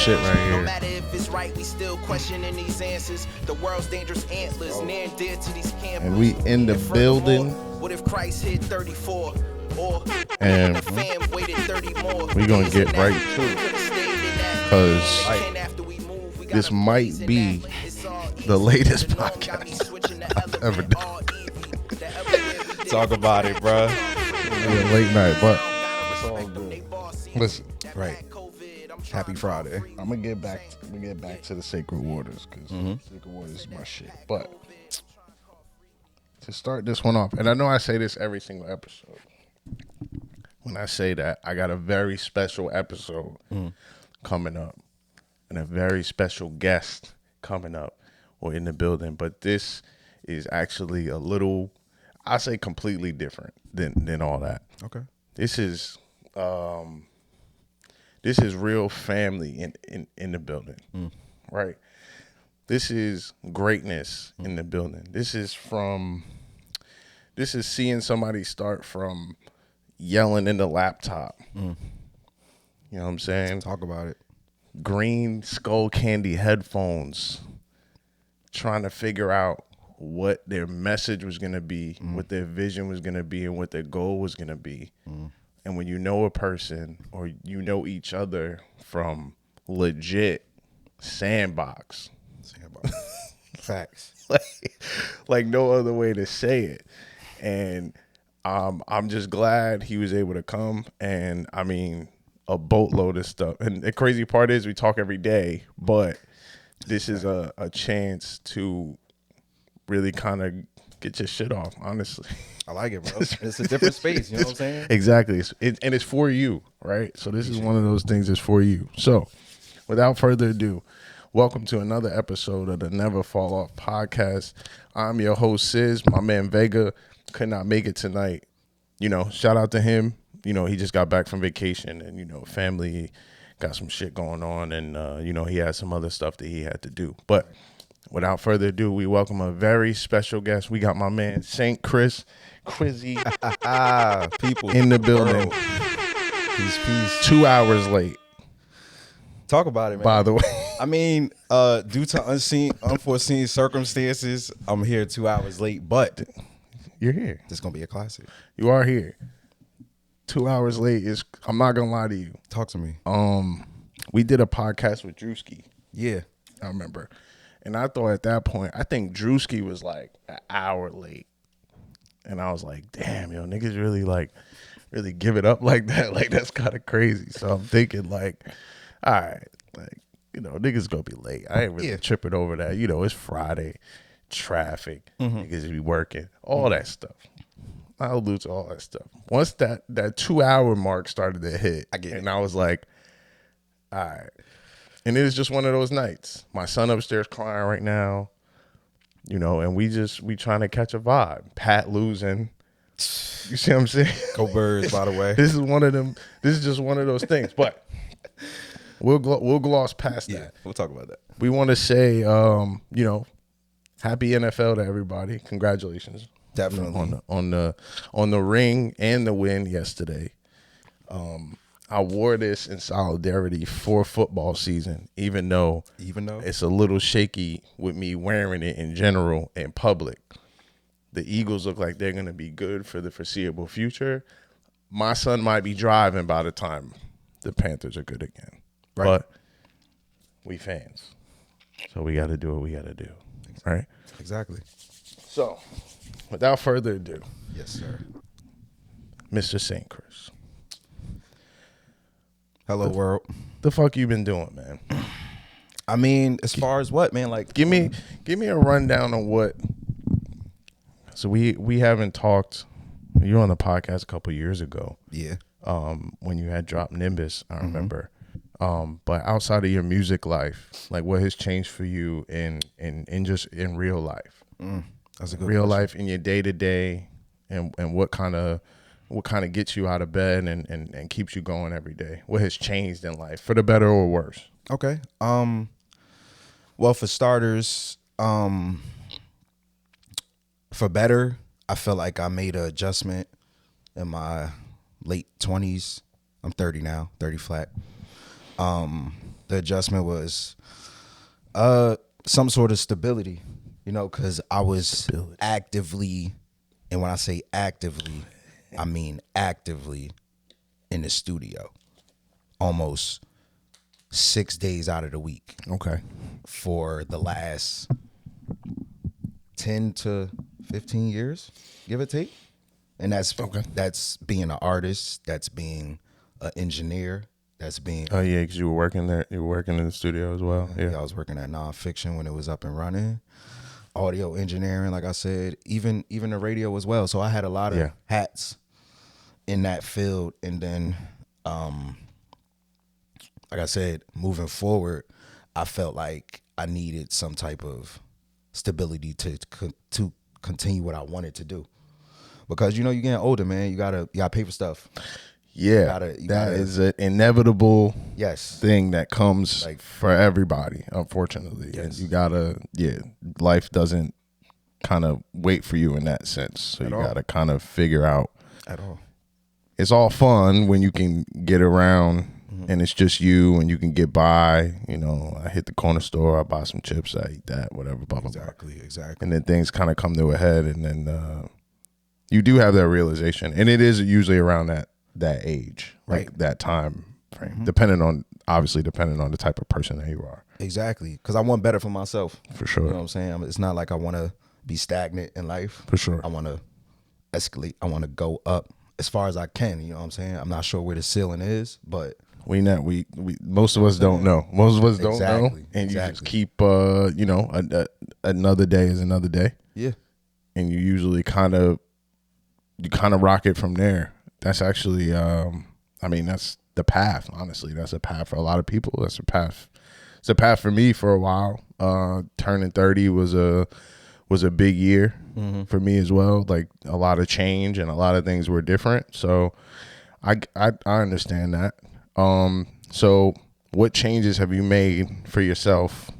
shit right No here. matter if it's right, we still questioning these answers. The world's dangerous antlers, near and dear to these campers. And we in the building. What if Christ hit 34? Or And the fam waited 30 more. we gonna get right to it. Because this might be the latest podcast I've ever done. Talk about it, bro. Yeah, late night, but it's all good. Listen, Right. Happy Friday. I'm gonna get back to the sacred waters because sacred waters is my shit. But to start this one off, and I know I say this every single episode. When I say that, I got a very special episode coming up, and a very special guest coming up or in the building. But this is actually a little, I say, completely different than all that. Okay. This is real family in the building, right? This is greatness in the building. This is seeing somebody start from yelling in the laptop. You know what I'm saying? Talk about it. Green skull candy headphones, trying to figure out what their message was going to be, what their vision was going to be, and what their goal was going to be. And when you know a person or you know each other from legit sandbox. Facts. like no other way to say it. And I'm just glad he was able to come. And I mean, a boatload of stuff. And the crazy part is we talk every day, but this is a chance to really kind of get your shit off, honestly. I like it, bro. It's a different space, you know what I'm saying? Exactly. And it's for you, right? So this is one of those things that's for you. So without further ado, welcome to another episode of the Never Fall Off podcast. I'm your host, Sizz. My man Vega could not make it tonight. You know, shout out to him. You know, he just got back from vacation and, you know, family got some shit going on. And, you know, he had some other stuff that he had to do. But without further ado, we welcome a very special guest. We got my man, Sxint Chris, Quizzy, People in the building. Peace. 2 hours late, Talk about it, man. by the way. I mean, due to unforeseen circumstances, I'm here 2 hours late, but You're here. this is going to be a classic. You are here. 2 hours late is, I'm not going to lie to you. Talk to me. We did a podcast with Drewski. Yeah. I remember. And I thought at that point, I think Drewski was like an hour late. And I was like, damn, yo, niggas really give it up like that. Like, that's kind of crazy. So I'm thinking like, all right, like, you know, niggas gonna be late. I ain't really tripping over that. You know, it's Friday, traffic, niggas be working, all that stuff. I'll allude to all that stuff. Once that 2 hour mark started to hit, I was like, all right. And it was just one of those nights. My son upstairs crying right now, you know, and we trying to catch a vibe. Pat losing. You see what I'm saying? Go Birds, by the way. This is one of them. This is just one of those things. But we'll gloss past Yeah, that. we'll talk about that. We want to say, you know, happy NFL to everybody. Congratulations. Definitely. on the ring and the win yesterday. I wore this in solidarity for football season, even though it's a little shaky with me wearing it in general in public. The Eagles look like they're going to be good for the foreseeable future. My son might be driving by the time the Panthers are good again. Right. But we fans. So we got to do what we got to do. Right? Exactly. So, without further ado, Yes, sir. Mr. Sxint Chris. Hello, world. The fuck you been doing, man? I mean, as far as what, man? Like, Give me a rundown on what. So we haven't talked. You were on the podcast a couple years ago. yeah. When you had dropped Nimbus, I remember. But outside of your music life, like what has changed for you in just in real life? That's a good Real question. life in your day to day, and what kind of gets you out of bed and keeps you going every day? What has changed in life for the better or worse? Okay. Well, for starters, for better, I feel like I made an adjustment in my late 20s. I'm 30 now, 30 flat. The adjustment was some sort of stability, you know, because I was actively, and when I say actively, I mean actively in the studio almost 6 days out of the week. Okay. For the last 10 to 15 years, give or take. And that's being an artist, that's being an engineer, that's being... Oh, yeah, because you were working there. You were working in the studio as well. Yeah. I was working at Nonfiction when it was up and running. Audio engineering, like I said, even the radio as well. So I had a lot of hats in that field. And then, like I said, moving forward, I felt like I needed some type of stability to continue what I wanted to do. Because, you know, you're getting older, man. You gotta pay for stuff. Yeah, that is an inevitable thing that comes for everybody, unfortunately. Yes. And you gotta, life doesn't kind of wait for you in that sense. So you gotta kind of figure out. At all. It's all fun when you can get around and it's just you and you can get by. You know, I hit the corner store, I buy some chips, I eat that, whatever, blah, blah, blah. Exactly. And then things kind of come to a head, and then you do have that realization. And it is usually around that age, like that time frame, depending on the type of person that you are. Exactly, because I want better for myself. For sure. You know what I'm saying? It's not like I want to be stagnant in life. For sure. I want to escalate. I want to go up as far as I can. You know what I'm saying? I'm not sure where the ceiling is, but we most of us don't know. Most of us don't know, and you just keep another day is another day. Yeah, and you usually kind of rock it from there. That's actually, that's the path. Honestly, that's a path for a lot of people. That's a path. It's a path for me for a while. Turning 30 was a big year for me as well. Like a lot of change and a lot of things were different. So I understand that. So what changes have you made for yourself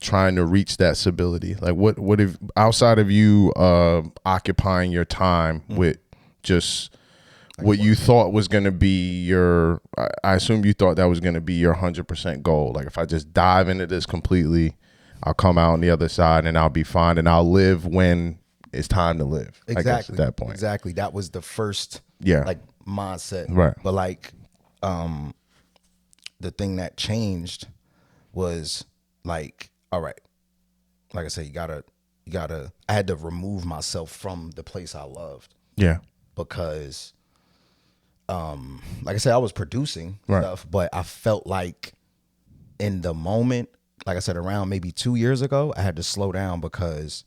trying to reach that stability? Like what if, outside of you occupying your time with just what you thought was going to be I assume you thought that was going to be your 100% goal. Like if I just dive into this completely, I'll come out on the other side and I'll be fine and I'll live when it's time to live. Exactly. I guess at that point. Exactly. That was the first mindset. Right. But the thing that changed was all right, like I said, you gotta I had to remove myself from the place I loved. Yeah. Because like I said, I was producing stuff, but I felt like in the moment, like I said, around maybe 2 years ago, I had to slow down because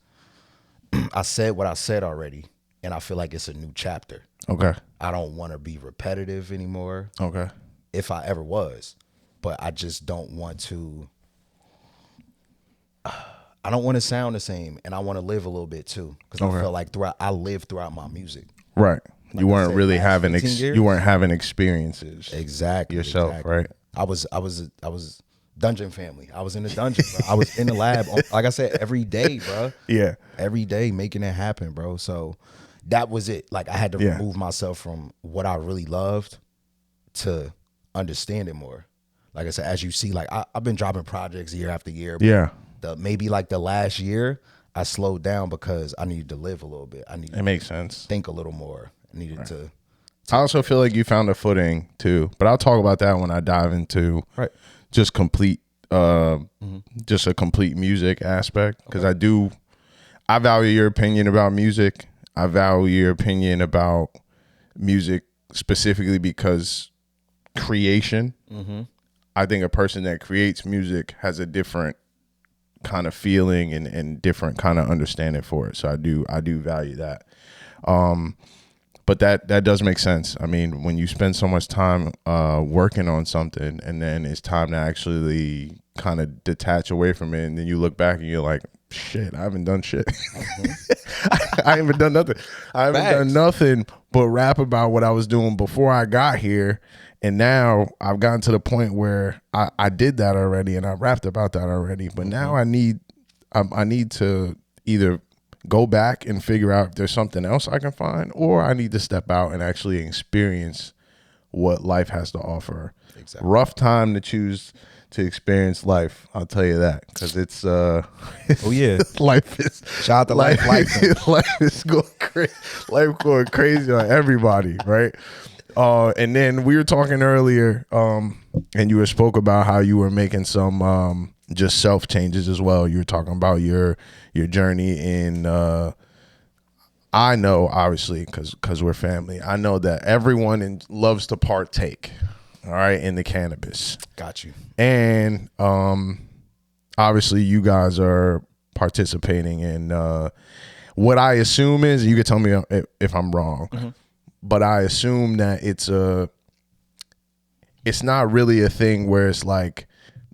I said what I said already, and I feel like it's a new chapter. Okay. I don't want to be repetitive anymore. Okay. If I ever was, but I just don't want to. I don't want to sound the same, and I want to live a little bit too, because I felt like I lived throughout my music. Right. Like you weren't really having you weren't having experiences yourself, right? I was dungeon family. I was in the dungeon, bro. I was in the lab, like I said, every day, bro. Yeah. Every day making it happen, bro. So that was it. Like I had to remove myself from what I really loved to understand it more. Like I said, as you see, like I've been dropping projects year after year. Yeah. Maybe like the last year, I slowed down because I needed to live a little bit. It makes sense. Think a little more. I needed to. I also feel like you found a footing too, but I'll talk about that when I dive into just complete, just a complete music aspect. Because I value your opinion about music. I value your opinion about music specifically because creation. I think a person that creates music has a different kind of feeling and different kind of understanding for it. So I do value that. But that does make sense. I mean, when you spend so much time working on something and then it's time to actually kind of detach away from it, and then you look back and you're like, shit, I haven't done shit. I haven't done nothing. I haven't done nothing but rap about what I was doing before I got here. And now I've gotten to the point where I did that already and I rapped about that already. But now I need to either go back and figure out if there's something else I can find, or I need to step out and actually experience what life has to offer. Exactly. Rough time to choose to experience life. I'll tell you that, because it's oh yeah, life is shout out to life. Life is going crazy. Life going crazy on everybody, right? And then we were talking earlier, and you spoke about how you were making some just self changes as well. You were talking about your journey in. I know, obviously, because we're family. I know that everyone loves to partake, all right, in the cannabis. Got you. And obviously, you guys are participating in what I assume is. You could tell me if I'm wrong, but I assume that it's not really a thing where it's like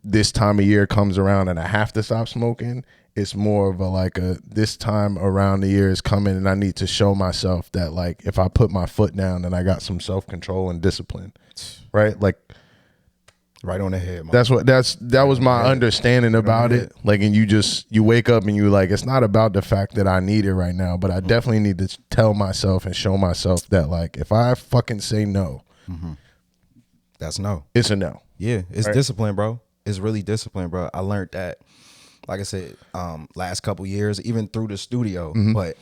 this time of year comes around and I have to stop smoking. It's more of a this time around the year is coming and I need to show myself that, like, if I put my foot down, then I got some self-control and discipline, right? Like, right on the head. That was my understanding about it. Like, and you wake up and you like, it's not about the fact that I need it right now, but I definitely need to tell myself and show myself that, like, if I fucking say no, that's no. It's a no. Yeah, it's right? discipline, bro. It's really discipline, bro. I learned that, like I said, last couple years, even through the studio. But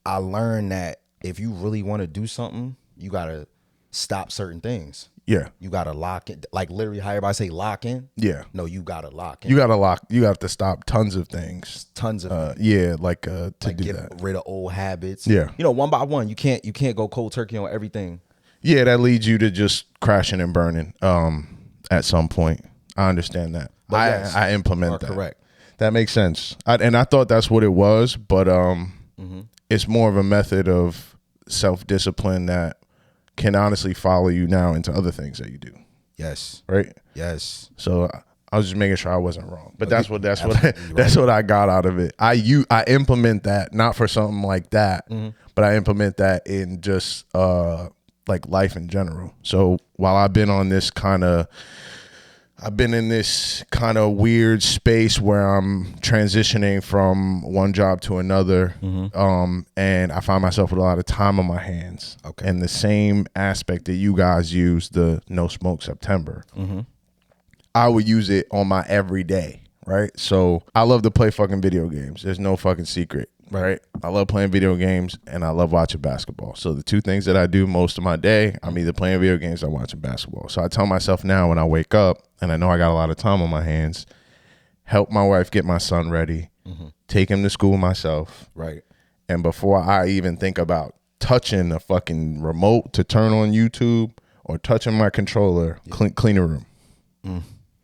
I learned that if you really want to do something, you gotta stop certain things. Yeah. You gotta lock in. Like, literally, how everybody say lock in. Yeah. No, you gotta lock in. You have to stop tons of things. Tons of yeah, to do get that. rid of old habits. Yeah. You know, one by one. You can't go cold turkey on everything. Yeah, that leads you to just crashing and burning at some point. I understand that. But yes, I implement that. Correct. That makes sense. I thought that's what it was, but it's more of a method of self-discipline that can honestly follow you now into other things that you do. Yes. Right? Yes. So I was just making sure I wasn't wrong. But that's what I got out of it. I implement that, not for something like that, but I implement that in just like life in general. So while I've been in this kind of weird space where I'm transitioning from one job to another, and I find myself with a lot of time on my hands. Okay. And the same aspect that you guys use, the No Smoke September, I would use it on my everyday, right? So I love to play fucking video games. There's no fucking secret. Right. I love playing video games and I love watching basketball. So the two things that I do most of my day, I'm either playing video games or watching basketball. So I tell myself now when I wake up and I know I got a lot of time on my hands, help my wife get my son ready, take him to school myself. Right. And before I even think about touching a fucking remote to turn on YouTube or touching my controller, clean a room.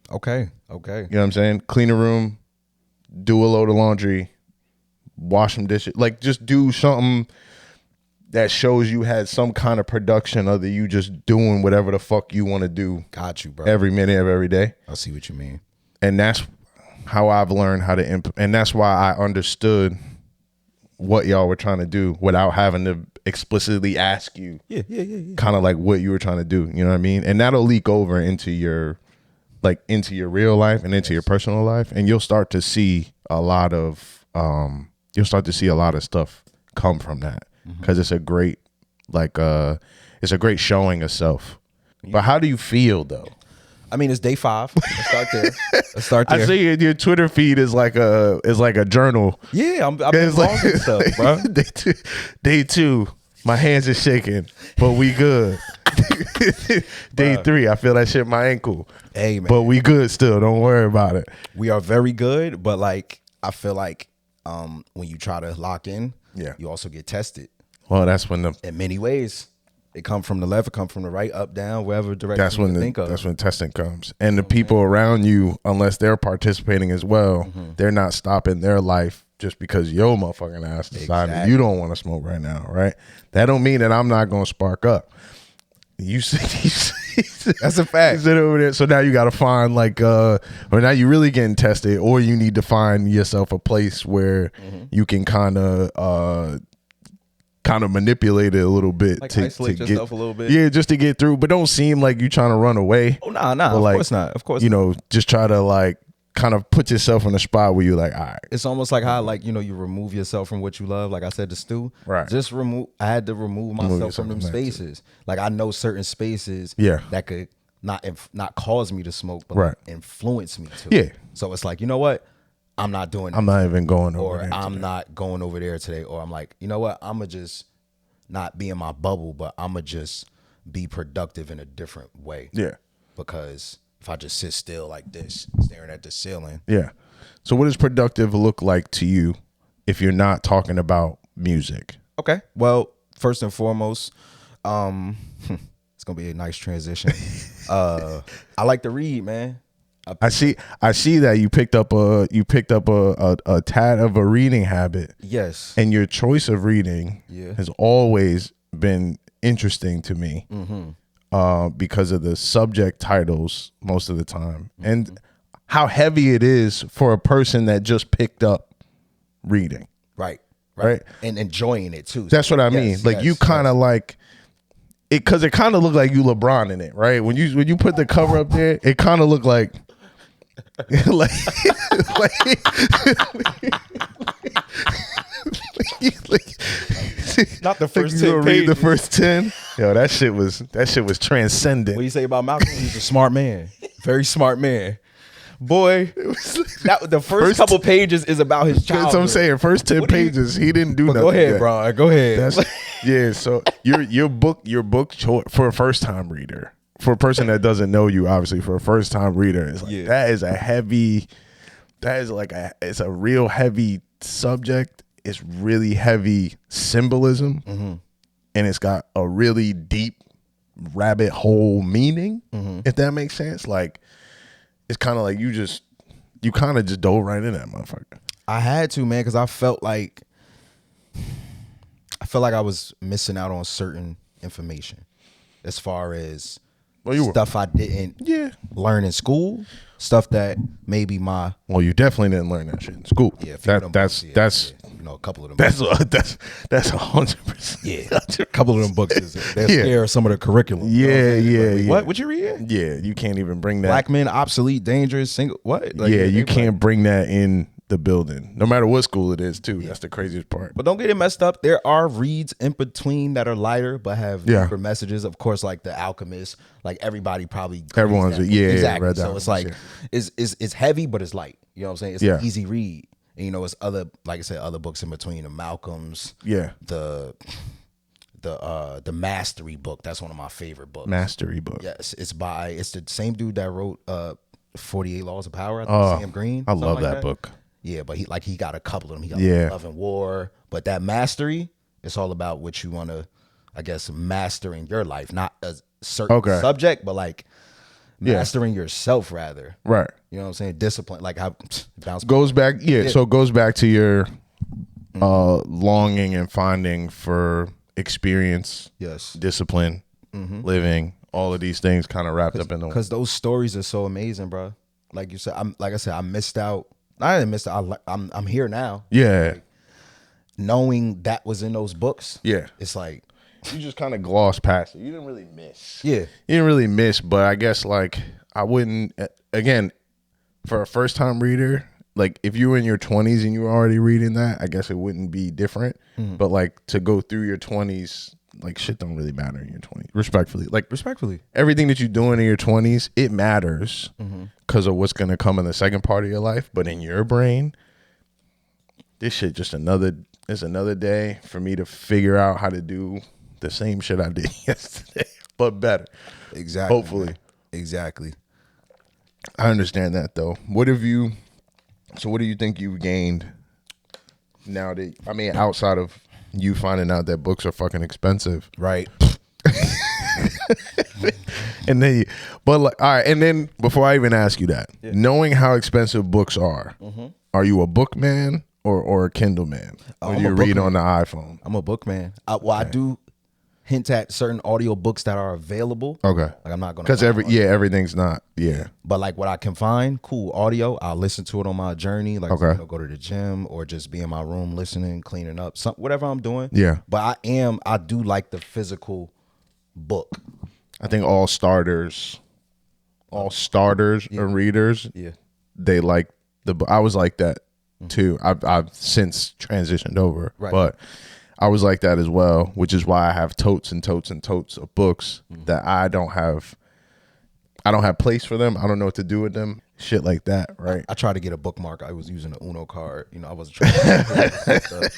Okay. You know what I'm saying? Clean a room, do a load of laundry, wash some dishes, like just do something that shows you had some kind of production other you just doing whatever the fuck you want to do. Got you, bro. Every minute of every day. I see what you mean. And that's how I've learned how to and that's why I understood what y'all were trying to do without having to explicitly ask you. Yeah. Kind of like what you were trying to do, you know what I mean? And that'll leak over into your real life and into your personal life, and you'll start to see a lot of stuff come from that, because it's a great showing of self. But how do you feel though? I mean, it's day 5. Let's start there. I see your Twitter feed is like a journal. Yeah, I've been logging stuff, bro. Day 2, my hands are shaking, but we good. Day 3, I feel that shit in my ankle. Hey man, but we good still. Don't worry about it. We are very good, but like I feel like when you try to lock in, you also get tested. Well, that's when in many ways. It come from the left, it come from the right, up, down, wherever direction you think of. That's when testing comes. And the people around you, unless they're participating as well, they're not stopping their life just because your motherfucking ass decided you don't want to smoke right now, right? That don't mean that I'm not going to spark up. You see, that's a fact. Sit over there. So now you got to find or now you really getting tested, or you need to find yourself a place where you can kind of manipulate it a little bit, like to isolate get yourself a little bit. Yeah, just to get through, but don't seem like you trying to run away. Oh, nah, of course not. Of course, just try to kind of put yourself in a spot where you're like, all right. It's almost like how you remove yourself from what you love. Like I said, the stew. Right. I had to remove myself from them spaces. Like I know certain spaces. Yeah. That could not cause me to smoke, but Right. influence me to. Yeah. So it's like, you know what? I'm not doing it. I'm not even going over Or there I'm today. not going over there today. Or I'm like, you know what? I'm going to just not be in my bubble, but I'm going to just be productive in a different way. Yeah. Because if I just sit still like this, staring at the ceiling. Yeah. So what does productive look like to you if you're not talking about music? Okay. Well, first and foremost, it's going to be a nice transition. I like to read, man. I see that you picked up a tad of a reading habit. Yes. And your choice of reading has always been interesting to me. Because of the subject titles most of the time, and how heavy it is for a person that just picked up reading. Right. And enjoying it too. That's what I mean. Like you kind of like it, because it kind of looked like you LeBron in it, right? When you put the cover up there, it kind of looked like like not the first you 10 read pages. the first 10. Yo, that shit was transcendent. What do you say about Malcolm? He's a smart man. Very smart man. Boy, the first couple pages is about his childhood. That's what I'm saying. First 10 pages, he didn't do nothing. Go ahead, yet. bro. Go ahead. Yeah, so your book for a first time reader, for a person that doesn't know you, obviously, for a first time reader, it's like, it's a real heavy subject. It's really heavy symbolism, and it's got a really deep rabbit hole meaning. If that makes sense, like it's kind of like you kind of just dove right in that motherfucker. I had to, man, because I felt like I was missing out on certain information as far as stuff I didn't learn in school, stuff that maybe my you definitely didn't learn that shit in school. Yeah, that's you know, a couple of them. That's 100%. Yeah, a couple of them books they're scare some of the curriculum. Yeah. What you read? Yeah, you can't even bring that. Black men obsolete, dangerous, single. What? Like, you can't bring that in the building, no matter what school it is, too. That's the craziest part. But don't get it messed up. There are reads in between that are lighter but have deeper messages. Of course, like The Alchemist. Like everybody probably everyone's exactly. Read that so one. it's like it's heavy, but it's light. You know what I'm saying? It's an easy read. And you know, it's other, like I said, other books in between, the Malcolms. Yeah. The Mastery book. That's one of my favorite books. Mastery book. Yes, it's the same dude that wrote 48 Laws of Power. I think Sam Green. I love that book. Yeah, but he got a couple of them. He got Love and War. But that Mastery, it's all about what you want to, I guess, master in your life, not a certain subject, but like mastering yourself rather. Right. You know what I'm saying? Discipline, like how bounce goes back. Yeah. So it goes back to your longing and finding for experience. Yes. Discipline, living, all of these things kind of wrapped up in the. Because those stories are so amazing, bro. Like you said, I missed out. I didn't miss out. I'm here now. Yeah. Like, knowing that was in those books. Yeah. It's like you just kind of glossed past it. You didn't really miss. Yeah. You didn't really miss, but I guess like I wouldn't, again, for a first time reader, like if you were in your 20s and you were already reading that, I guess it wouldn't be different. But like to go through your 20s, like shit don't really matter in your 20s. Respectfully. Everything that you're doing in your 20s, it matters because of what's going to come in the second part of your life. But in your brain, this shit just it's another day for me to figure out how to do the same shit I did yesterday, but better. Exactly. Hopefully. Exactly. I understand that though. What do you think you've gained now that, I mean, outside of you finding out that books are fucking expensive? Right. And then, all right. And then before I even ask you that, knowing how expensive books are you a book man or a Kindle man? Or I'm you a book read man. on the iPhone? I'm a book man. I do hint at certain audio books that are available. Okay. Like I'm not gonna, because everything's not. Yeah. But like what I can find, cool audio, I'll listen to it on my journey. Like Okay. go to the gym or just be in my room listening, cleaning up, whatever I'm doing. Yeah. But I do like the physical book. I think all starters and readers, they like the book. I was like that too. I've since transitioned over, but I was like that as well, which is why I have totes and totes and totes of books that I don't have I don't have place for them. I don't know what to do with them. Shit like that, right? I tried to get a bookmark. I was using an Uno card. You know, I wasn't trying to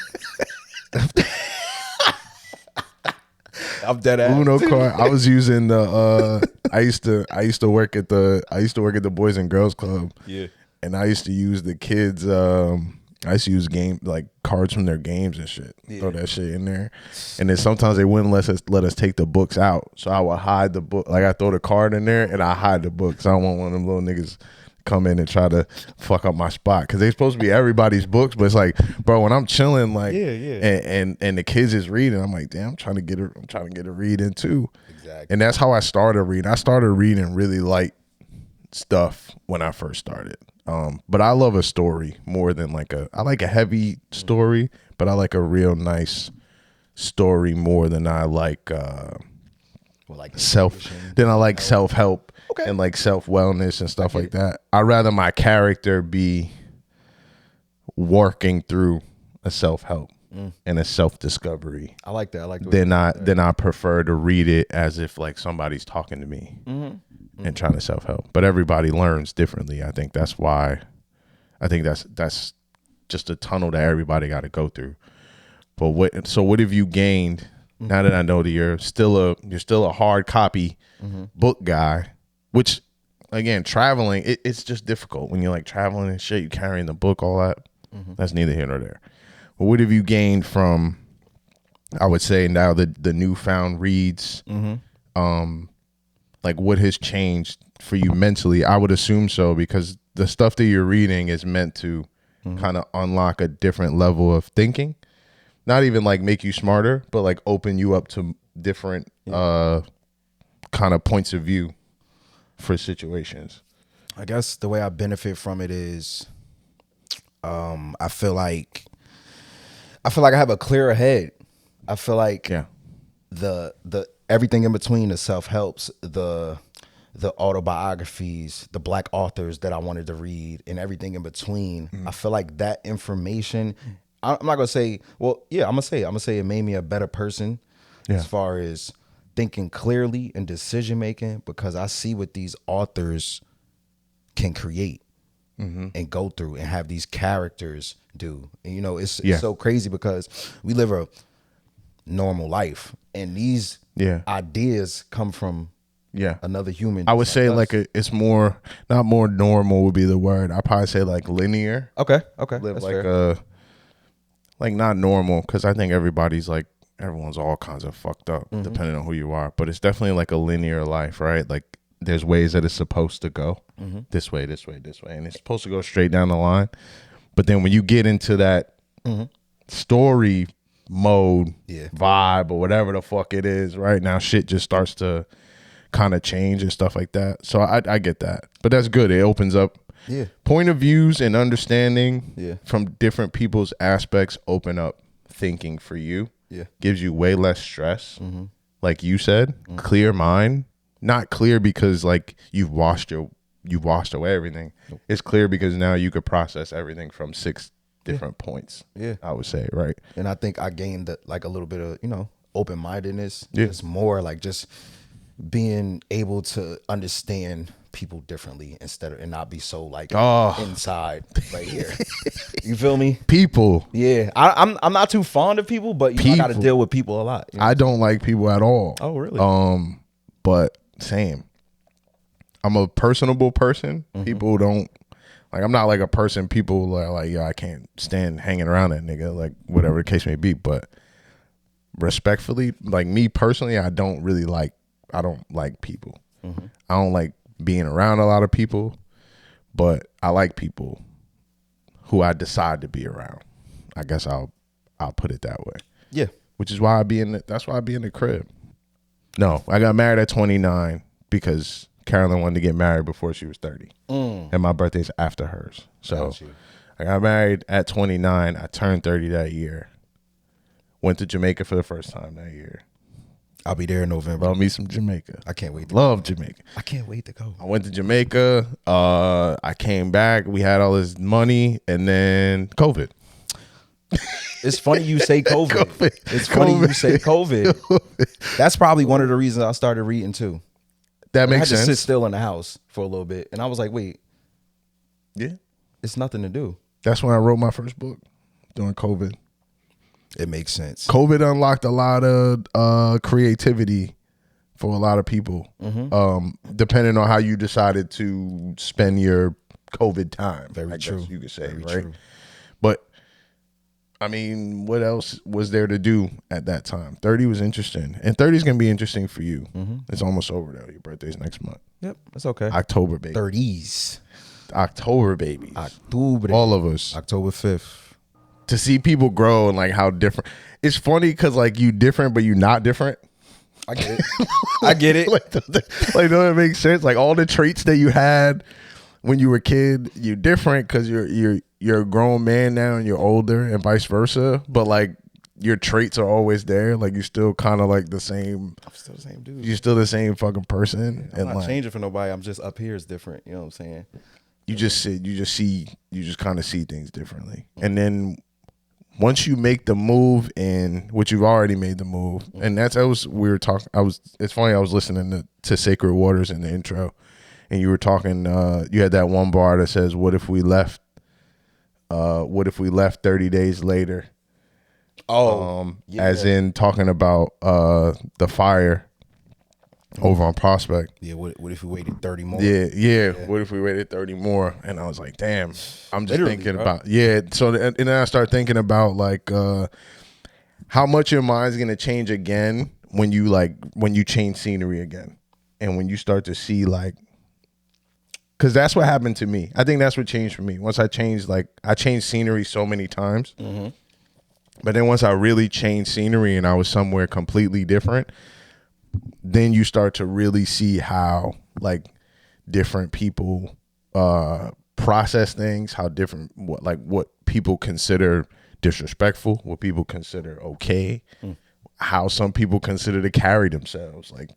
I'm dead ass. Uno card. I was using the I used to work at the Boys and Girls Club. Yeah. And I used to use the kids I used to use cards from their games and shit. Yeah. Throw that shit in there. And then sometimes they wouldn't let us take the books out. So I would hide the book. Like I throw the card in there and I hide the books. I don't want one of them little niggas come in and try to fuck up my spot. Cause they're supposed to be everybody's books, but it's like, bro, when I'm chilling, like and the kids is reading, I'm like, damn, I'm trying to get a read in too. Exactly. And that's how I started reading. I started reading really light stuff when I first started. But I love a story more than I like a heavy story, but I like a real nice story more than I like self-help and like self-wellness and stuff like that. I'd rather my character be working through a self-help and a self-discovery. I like that. I like that. Then I prefer to read it as if like somebody's talking to me. And trying to self-help, but everybody learns differently. I think that's why. I think that's just a tunnel that everybody got to go through. But what have you gained now that I know that you're still a hard copy book guy? Which, again, traveling it's just difficult when you're like traveling and shit. You carrying the book, all that. That's neither here nor there. But what have you gained from? I would say now the newfound reads. Like what has changed for you mentally? I would assume so, because the stuff that you're reading is meant to kind of unlock a different level of thinking. Not even like make you smarter, but like open you up to different kind of points of view for situations. I guess the way I benefit from it is I feel like I have a clearer head. I feel like the everything in between, the self-helps, the autobiographies, the black authors that I wanted to read, and everything in between. I feel like that information, I'm not gonna say, well, yeah, I'm gonna say it made me a better person as far as thinking clearly and decision making, because I see what these authors can create and go through and have these characters do. And you know, it's so crazy because we live a normal life, and these ideas come from another human. I would say it's more, not more normal would be the word. I'd probably say like linear. Okay. Live That's like fair. Like not normal, because I think everyone's all kinds of fucked up depending on who you are. But it's definitely like a linear life, right? Like there's ways that it's supposed to go this way, this way, this way, and it's supposed to go straight down the line. But then when you get into that story mode, vibe, or whatever the fuck it is, right now shit just starts to kind of change and stuff like that. So I get that, but that's good. It opens up point of views and understanding from different people's aspects. Open up thinking for you. Gives you way less stress. Like you said, clear mind. Not clear because like you've washed away everything. It's clear because now you could process everything from 6 different points. I would say, right? And I think I gained like a little bit of, open-mindedness. It's more like just being able to understand people differently and not be so like inside right here. You feel me? People. Yeah. I'm not too fond of people, but I got to deal with people a lot. I don't like people at all. Oh, really? But same. I'm a personable person. People don't like. I'm not like a person. People are like, yo, I can't stand hanging around that nigga. Like whatever the case may be. But respectfully, like me personally, I don't like people. I don't like being around a lot of people, but I like people who I decide to be around. I guess I'll put it that way. Yeah. Which is why that's why I be in the crib. No, I got married at 29 because Carolyn wanted to get married before she was 30. And my birthday's after hers. So I got married at 29. I turned 30 that year. Went to Jamaica for the first time that year. I'll be there in November. Love me some Jamaica. I can't wait. Love Jamaica. I can't wait to go. I went to Jamaica. I came back. We had all this money, and then COVID. It's funny you say COVID. It's funny you say COVID. That's probably one of the reasons I started reading too. That I had makes to sense. sit still in the house for a little bit, and I was like, wait, Yeah. it's nothing to do. That's when I wrote my first book during COVID. It makes sense. COVID unlocked a lot of creativity for a lot of people, depending on how you decided to spend your COVID time. Very true. You could say, Very right? true. But I mean, what else was there to do at that time? 30 was interesting, and 30 is gonna be interesting for you. It's almost over though. Your birthday's next month. Yep, that's okay. October, baby. 30s. October, babies. October. All of us. October 5th. To see people grow and like how different. It's funny because like you different, but you not different. I get it. I get it. like, don't it make sense? Like all the traits that you had when you were a kid, you're different because you're a grown man now and you're older, and vice versa. But like your traits are always there. Like you're still kind of like the same. I'm still the same dude. You're still the same fucking person. I'm and not like, changing for nobody. I'm just up here is different. You know what I'm saying? you just kind of see things differently. And then once you make the move in, which you've already made the move, and it's funny, I was listening to Sacred Waters in the intro, and you were talking, you had that one bar that says, what if we left 30 days later? As in talking about the fire over on Prospect. Yeah, what if we waited 30 more? Yeah. What if we waited 30 more? And I was like, damn. I'm just Literally, thinking bro. about So and then I start thinking about like how much your mind's gonna change again when you change scenery again, and when you start to see like, because that's what happened to me. I think that's what changed for me. Once I changed scenery so many times, but then once I really changed scenery and I was somewhere completely different, then you start to really see how like different people process things, how different what people consider disrespectful, what people consider okay, how some people consider to carry themselves. Like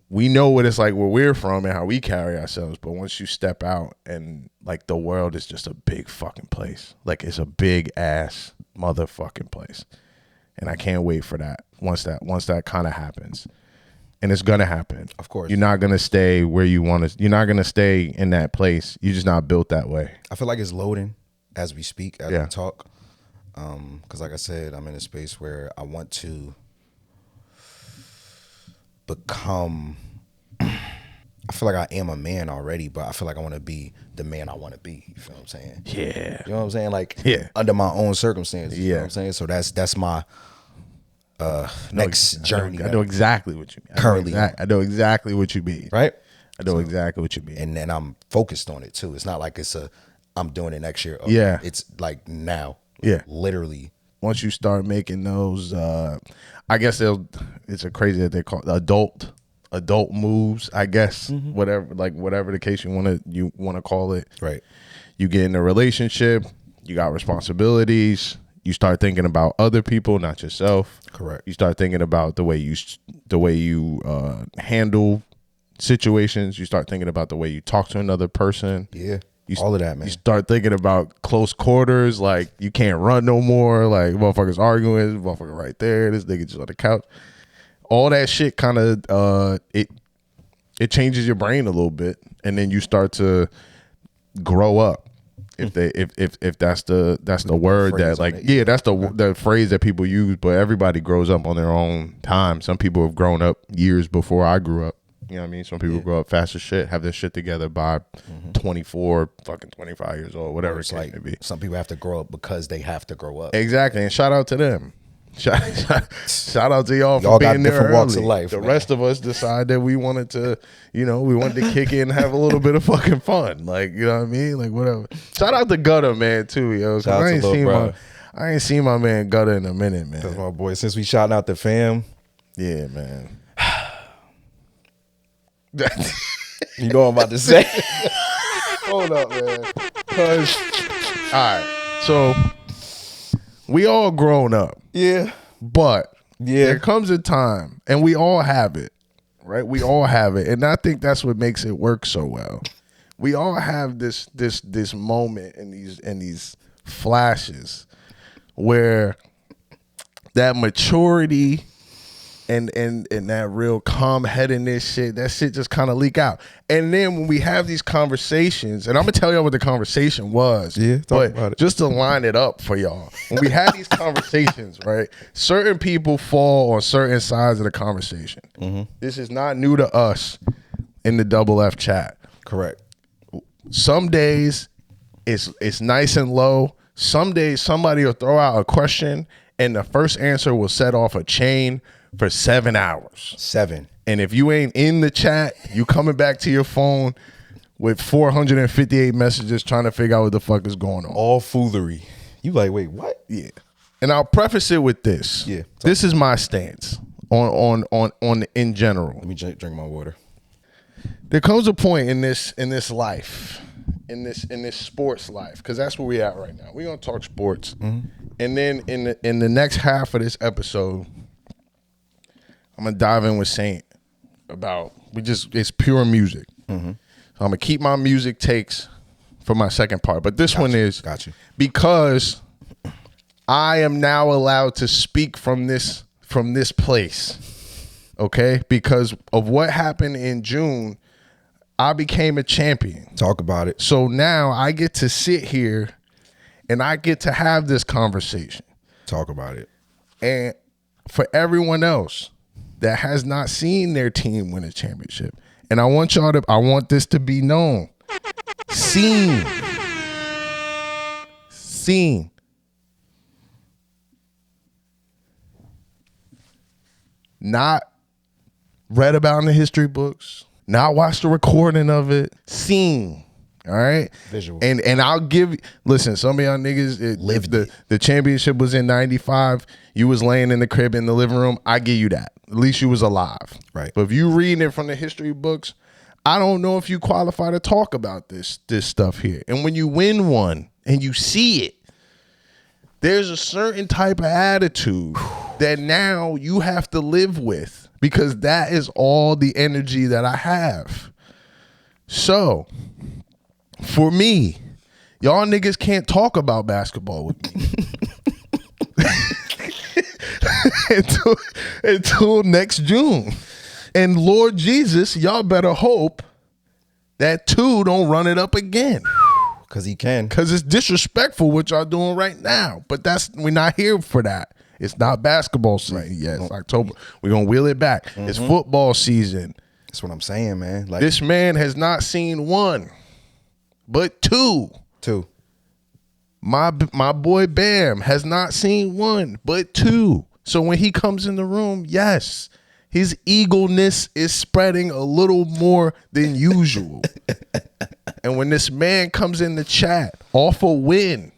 we know what it's like where we're from and how we carry ourselves, but once you step out and like the world is just a big fucking place. Like it's a big ass motherfucking place. And I can't wait for that. Once that kind of happens, and it's gonna happen. Of course, you're not gonna stay where you want to. You're not gonna stay in that place. You're just not built that way. I feel like it's loading as we speak, as we talk. Yeah. Because like I said, I'm in a space where I want to become. I feel like I am a man already, but I feel like I want to be the man I want to be. You feel what I'm saying? Yeah. You know what I'm saying? Like under my own circumstances. Yeah. You know what I'm saying? So that's my next journey. I know exactly what you mean. Currently. I know exactly what you mean. Right? I know exactly what you mean. And then I'm focused on it too. It's not like I'm doing it next year. Yeah. It's like now. Yeah. Literally. Once you start making those, I guess it's a crazy that they call it adult moves, I guess. Whatever the case you want to call it. Right. You get in a relationship, you got responsibilities, you start thinking about other people, not yourself. Correct. You start thinking about the way you handle situations. You start thinking about the way you talk to another person. Yeah. All of that, man. You start thinking about close quarters, like you can't run no more, like motherfuckers arguing, motherfucker right there, this nigga just on the couch. All that shit kind of it changes your brain a little bit, and then you start to grow up. If that's the word that like that's the phrase that people use, but everybody grows up on their own time. Some people have grown up years before I grew up. You know what I mean? Some people grow up fast as shit, have their shit together by 24, fucking 25 years old, whatever it's like. May be. Some people have to grow up because they have to grow up. Exactly, and shout out to them. Shout out to y'all for being there early. Walks of life, the man. rest of us decided that we wanted to kick in and have a little bit of fucking fun. Like, you know what I mean? Like, whatever. Shout out to Gutter, man, too, yo. Shout out to Lil Bro. I ain't seen my man Gutter in a minute, man. That's my boy. Since we shouting out the fam. Yeah, man. You know what I'm about to say? Hold up, man. All right. So, we all grown up. Yeah. But there comes a time, and we all have it, right? We all have it. And I think that's what makes it work so well. We all have this moment and these flashes where that maturity and that real calm-headedness shit, that shit just kind of leak out. And then when we have these conversations, and I'm gonna tell y'all what the conversation was, talk about it. Just to line it up for y'all, when we have these conversations, right, certain people fall on certain sides of the conversation. This is not new to us in the Double F chat. Correct. Some days it's nice and low. Some days somebody will throw out a question and the first answer will set off a chain for 7 hours. 7. And if you ain't in the chat, you coming back to your phone with 458 messages trying to figure out what the fuck is going on. All foolery. You like, wait, what? Yeah. And I'll preface it with this. Yeah. This is my stance on in general. Let me drink my water. There comes a point in this life, in this sports life, because that's where we at right now. We're gonna talk sports, and then in the next half of this episode, I'm gonna dive in with Sxint about it's pure music. So I'm gonna keep my music takes for my second part, but this one is because I am now allowed to speak from this place, okay? Because of what happened in June. I became a champion. Talk about it. So now I get to sit here and I get to have this conversation. Talk about it. And for everyone else that has not seen their team win a championship, and I want this to be known. Seen. Not read about in the history books. Not watch the recording of it. Seen. All right? Visual. And I'll give listen, some of y'all niggas lived the championship was in 95. You was laying in the crib in the living room. I give you that. At least you was alive. Right. But if you reading it from the history books, I don't know if you qualify to talk about this stuff here. And when you win one and you see it, there's a certain type of attitude that now you have to live with. Because that is all the energy that I have. So, for me, y'all niggas can't talk about basketball with me. until next June. And Lord Jesus, y'all better hope that 2 don't run it up again. Because he can. Because it's disrespectful what y'all doing right now. But we're not here for that. It's not basketball season yet. It's October. We're going to wheel it back. It's football season. That's what I'm saying, man. Like, this man has not seen 1, but 2. 2. My boy Bam has not seen 1, but 2. So when he comes in the room, yes, his eagleness is spreading a little more than usual. And when this man comes in the chat off a win,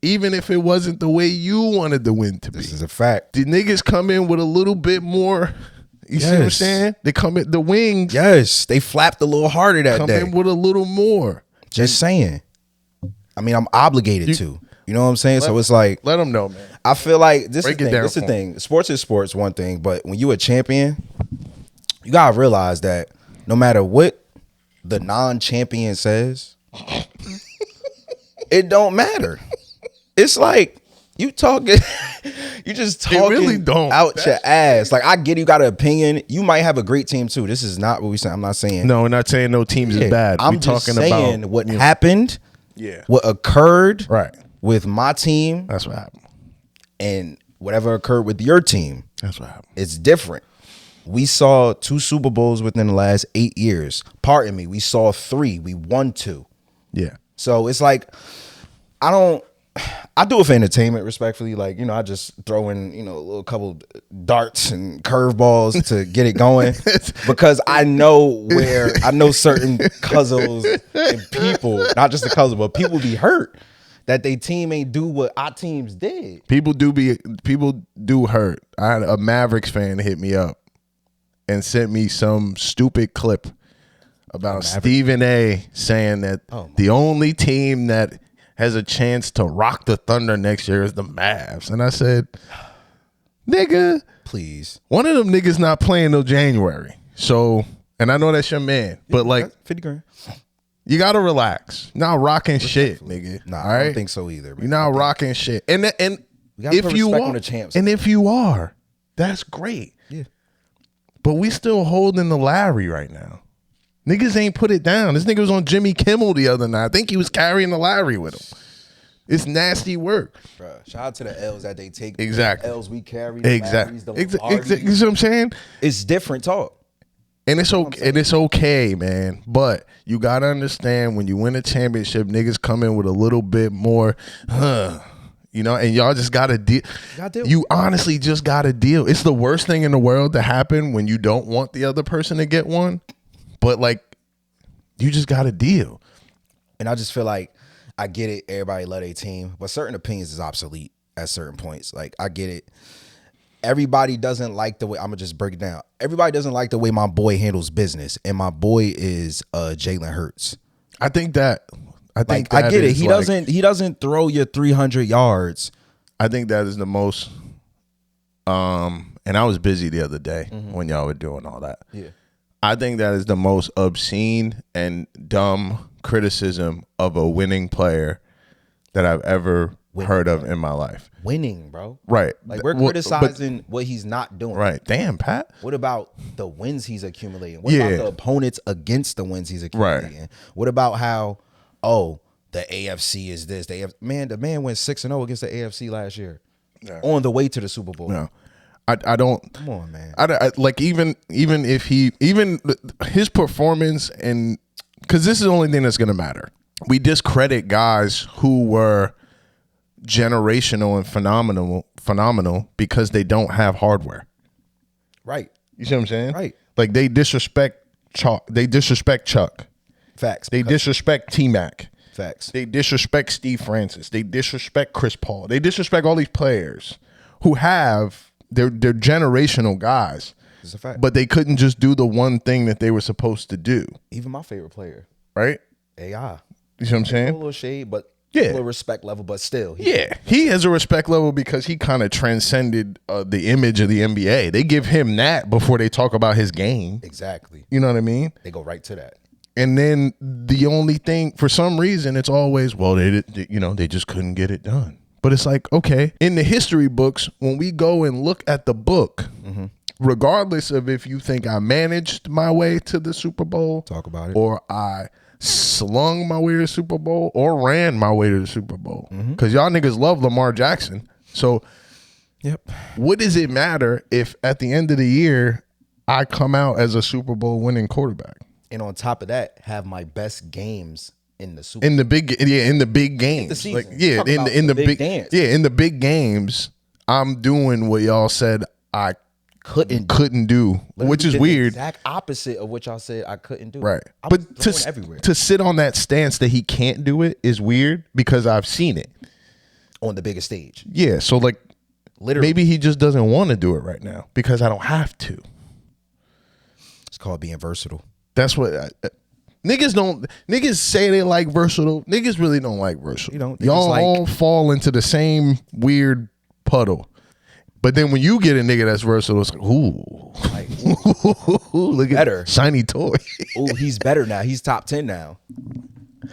even if it wasn't the way you wanted the win to be. This is a fact. The niggas come in with a little bit more, you see what I'm saying? They come in, the wings. Yes, they flapped a little harder that day. Come in with a little more. Just saying. I mean, I'm obligated to. You know what I'm saying? So it's like. Let them know, man. I feel like this Break is it down the for 'em. thing. Sports is sports, one thing. But when you a champion, you got to realize that no matter what the non-champion says, it don't matter. It's like you talking, you just talking really don't. out your ass. Like, I get you got an opinion. You might have a great team too. This is not what we saying. I'm not saying. No, we're not saying no teams is bad. I'm We're just talking saying about what happened. Yeah. What occurred. Right. With my team. That's what happened. And whatever occurred with your team. That's what happened. It's different. We saw 2 Super Bowls within the last 8 years. Pardon me. We saw 3. We won 2. Yeah. So it's like, I do it for entertainment, respectfully. Like, I just throw in, a little couple darts and curveballs to get it going because I know certain cuzzles and people, not just the cuzzle, but people be hurt that they team ain't do what our teams did. People do hurt. I had a Mavericks fan hit me up and sent me some stupid clip about Stephen A saying that the only team that has a chance to rock the Thunder next year is the Mavs. And I said, nigga, please. One of them niggas not playing till January. So, and I know that's your man, but like 50 grand. You gotta relax. You're not rocking shit, nigga. Nah, all I right? don't think so either. Man. You're not rocking shit. And if you are, and if you are, that's great. Yeah. But we still holding the Larry right now. Niggas ain't put it down. This nigga was on Jimmy Kimmel the other night. I think he was carrying the Larry with him. It's nasty work. Bruh, shout out to the L's that they take. Exactly. The L's we carry. Exactly. You know what I'm saying? It's different talk. And it's okay. And it's okay, man. But you gotta understand when you win a championship, niggas come in with a little bit more, you know, and y'all just gotta deal. You honestly just gotta deal. It's the worst thing in the world to happen when you don't want the other person to get one. But like, you just gotta deal. And I just feel like I get it. Everybody love their team, but certain opinions is obsolete at certain points. Like I get it. Everybody doesn't like the way, I'm gonna just break it down. Everybody doesn't like the way my boy handles business, and my boy is Jalen Hurts. I think that I get it. He doesn't throw you 300 yards. I think that is the most. And I was busy the other day when y'all were doing all that. Yeah. I think that is the most obscene and dumb criticism of a winning player that I've ever heard of in my life. Winning, bro. Right. Like we're criticizing what he's not doing. Right. Damn, Pat. What about the wins he's accumulating? What about the opponents against the wins he's accumulating? Right. What about how, the AFC is this? The man went 6-0 against the AFC last year on the way to the Super Bowl. No. I don't. Come on, man. I like even if his performance, and because this is the only thing that's gonna matter. We discredit guys who were generational and phenomenal because they don't have hardware. Right. You see what I'm saying? Right. Like they disrespect Chuck. Facts. They disrespect T-Mac. Facts. They disrespect Steve Francis. They disrespect Chris Paul. They disrespect all these players who have they're generational guys. It's a fact. But they couldn't just do the one thing that they were supposed to do. Even my favorite player, right? AI. You see what I'm saying? A little shade, but a little respect level, but still. He has a respect level because he kind of transcended the image of the NBA. They give him that before they talk about his game. Exactly. You know what I mean? They go right to that. And then the only thing, for some reason, it's always, well, they just couldn't get it done. But it's like, okay, in the history books, when we go and look at the book, regardless of if you think I managed my way to the Super Bowl, talk about it, or I slung my way to the Super Bowl, or ran my way to the Super Bowl, because y'all niggas love Lamar Jackson. So, what does it matter if at the end of the year I come out as a Super Bowl winning quarterback? And on top of that, have my best games in the Super in the big games, like in the big games, I'm doing what y'all said I couldn't do, which is weird. Exact opposite of what y'all said I couldn't do. Right, but to sit on that stance that he can't do it is weird because I've seen it on the biggest stage. Yeah, so like literally, maybe he just doesn't want to do it right now because I don't have to. It's called being versatile. That's what niggas say they like versatile. Niggas really don't like versatile. Y'all all fall into the same weird puddle. But then when you get a nigga that's versatile, it's like, look better. At shiny toy. Ooh, he's better now. He's top 10 now.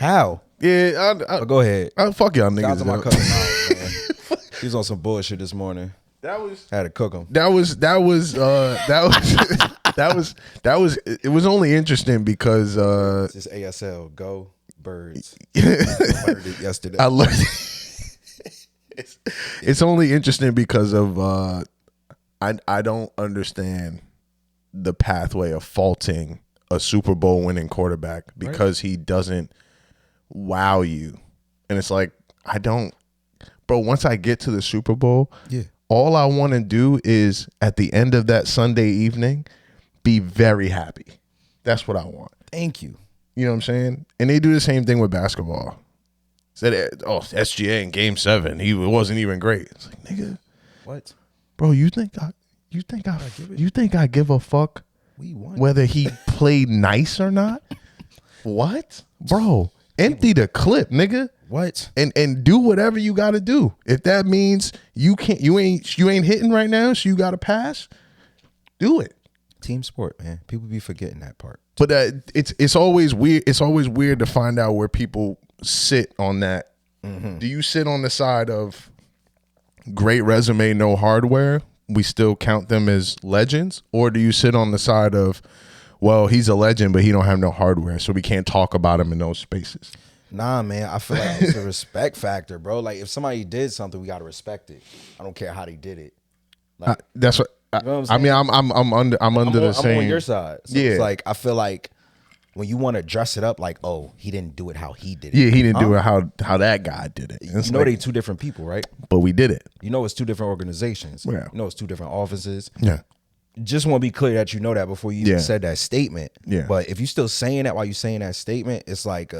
How? Yeah, go ahead. Fuck y'all niggas. To my cousin Miles, man. He was on some bullshit this morning. Had to cook him. That was it was only interesting because it's ASL go birds. I learned it yesterday. I learned it's only interesting because of I don't understand the pathway of faulting a Super Bowl winning quarterback because he doesn't wow you. And it's like bro, once I get to the Super Bowl, all I want to do is at the end of that Sunday evening be very happy. That's what I want. Thank you. You know what I'm saying? And they do the same thing with basketball. Said, SGA in Game 7, he wasn't even great. It's like, nigga, what, bro? You think I give a fuck whether he played nice or not? What, bro? Empty the clip, nigga. What? And do whatever you got to do. If that means you ain't hitting right now, so you got to pass, do it. Team sport, man. People be forgetting that part. But it's always weird. It's always weird to find out where people sit on that. Do you sit on the side of great resume, no hardware, we still count them as legends, or do you sit on the side of, well, he's a legend, but he don't have no hardware, so we can't talk about him in those spaces? Nah, man, I feel like it's a respect factor, bro. Like if somebody did something, we gotta respect it. I don't care how they did it. Like, That's what. you know what I I'm mean, saying? I'm under the same. I'm on your side. So Yeah. it's like I feel like when you want to dress it up, like, oh, he didn't do it how he did it. Yeah, he didn't do it how that guy did it. It's You know like, they two different people, right? but we did it. You know it's two different organizations. Yeah. You know it's two different offices. Yeah. Just want to be clear that you know that before you even said that statement. Yeah. But if you still saying that while you saying that statement, it's like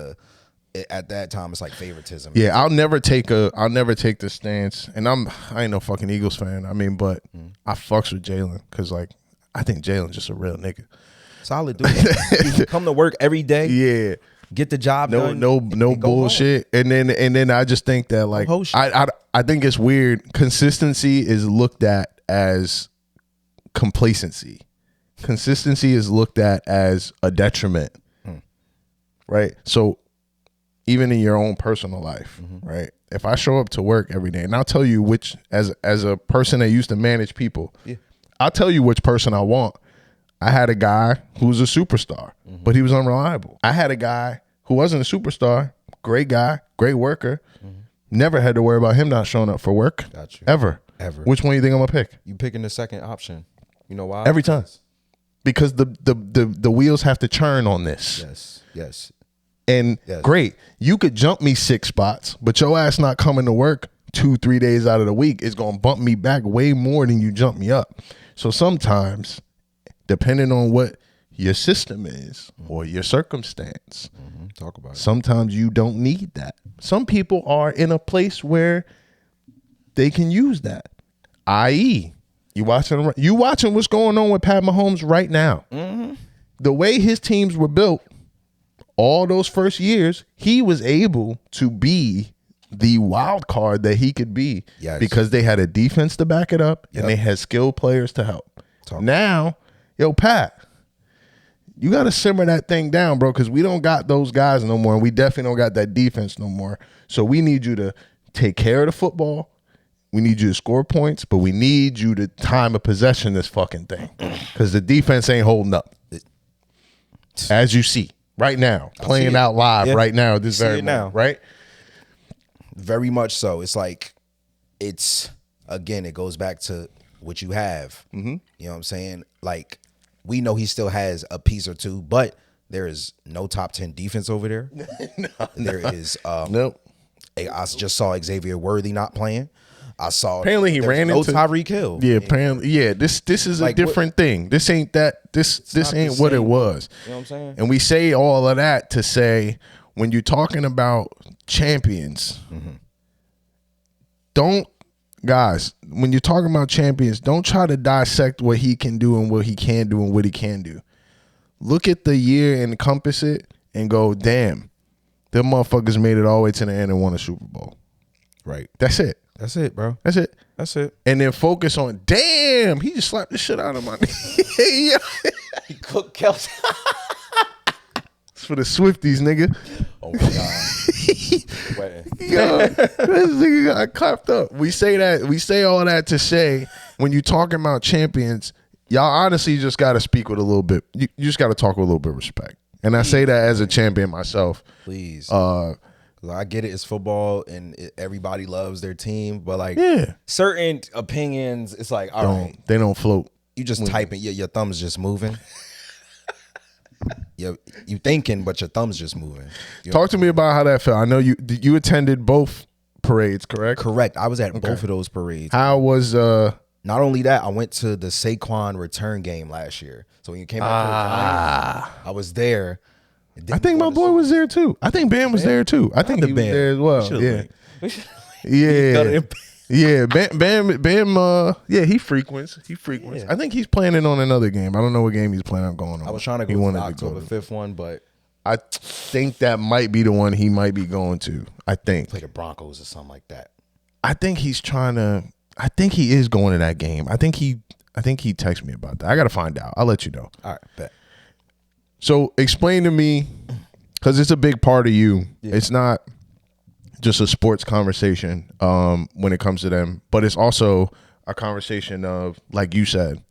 at that time it's like favoritism. Yeah, I'll never take the stance, and I ain't no fucking Eagles fan. I mean, but I fucks with Jalen because like I think Jalen's just a real nigga. Solid dude. He come to work every day. Yeah, Get the job done. no and go bullshit. And then I just think that like whole shit. I think it's weird. Consistency is looked at as complacency. Consistency is looked at as a detriment. Right? So even in your own personal life, right? If I show up to work every day, and I'll tell you which, as a person that used to manage people, I'll tell you which person I want. I had a guy who was a superstar, but he was unreliable. I had a guy who wasn't a superstar, great guy, great worker, never had to worry about him not showing up for work. Got you. Ever. Which one you think I'm gonna pick? You picking the second option. You know why? Every time. Because the wheels have to churn on this. Yes. And great, you could jump me 6 spots, but your ass not coming to work 2-3 days out of the week is gonna bump me back way more than you jump me up. So sometimes, depending on what your system is or your circumstance, Talk about it. sometimes you don't need that. Some people are in a place where they can use that. I.e., you watching what's going on with Pat Mahomes right now. The way his teams were built, all those first years, he was able to be the wild card that he could be because they had a defense to back it up and they had skilled players to help. Now, yo, Pat, you got to simmer that thing down, bro, because we don't got those guys no more, and we definitely don't got that defense no more. So we need you to take care of the football. We need you to score points, but we need you to time of possession this fucking thing because the defense ain't holding up. As you see right now, playing out live right now, this very moment, right? Very much so. It's like, again, it goes back to what you have. You know what I'm saying? Like, we know he still has a piece or two, but there is no top 10 defense over there. There is nope. I just saw Xavier Worthy not playing. I saw apparently he ran into Tyreek Hill. Yeah, apparently, this is like, a different thing. This ain't that. This ain't what it was. You know what I'm saying? And we say all of that to say, when you're talking about champions, when you're talking about champions, don't try to dissect what he can do and what he can do and what he can do. Look at the year and encompass it and go, damn, them motherfuckers made it all the way to the end and won a Super Bowl. Right. That's it. That's it, bro. That's it. That's it. And then focus on, damn, he just slapped the shit out of my knee. He cooked Kelsey. It's for the Swifties, nigga. Oh, my God. Yo, this nigga got clapped up. We say all that to say, when you're talking about champions, y'all honestly just got to speak with a little bit. You just got to talk with a little bit of respect. And I say that as a champion myself. Please. I get it. It's football and everybody loves their team. But like certain opinions, it's like, all right. They don't float. You just typing. Your thumb's just moving. You thinking, but your thumb's just moving. Talk to me about how that felt. I know you attended both parades, correct? Correct. I was at both of those parades. How was Not only that, I went to the Saquon return game last year. So when you came back to the game, I was there. I think my boy was there too. I think Bam was there too. I think he was there as well. Yeah. Bam. He frequents. Yeah. I think he's planning on another game. I don't know what game he's planning on going on. I was trying to go to the October 5th one, but I think that might be the one he might be going to. I think play the Broncos or something like that. I think he is going to that game. I think he texted me about that. I got to find out. I'll let you know. All right, bet. So explain to me, because it's a big part of you. Yeah. It's not just a sports conversation when it comes to them, but it's also a conversation of, like you said,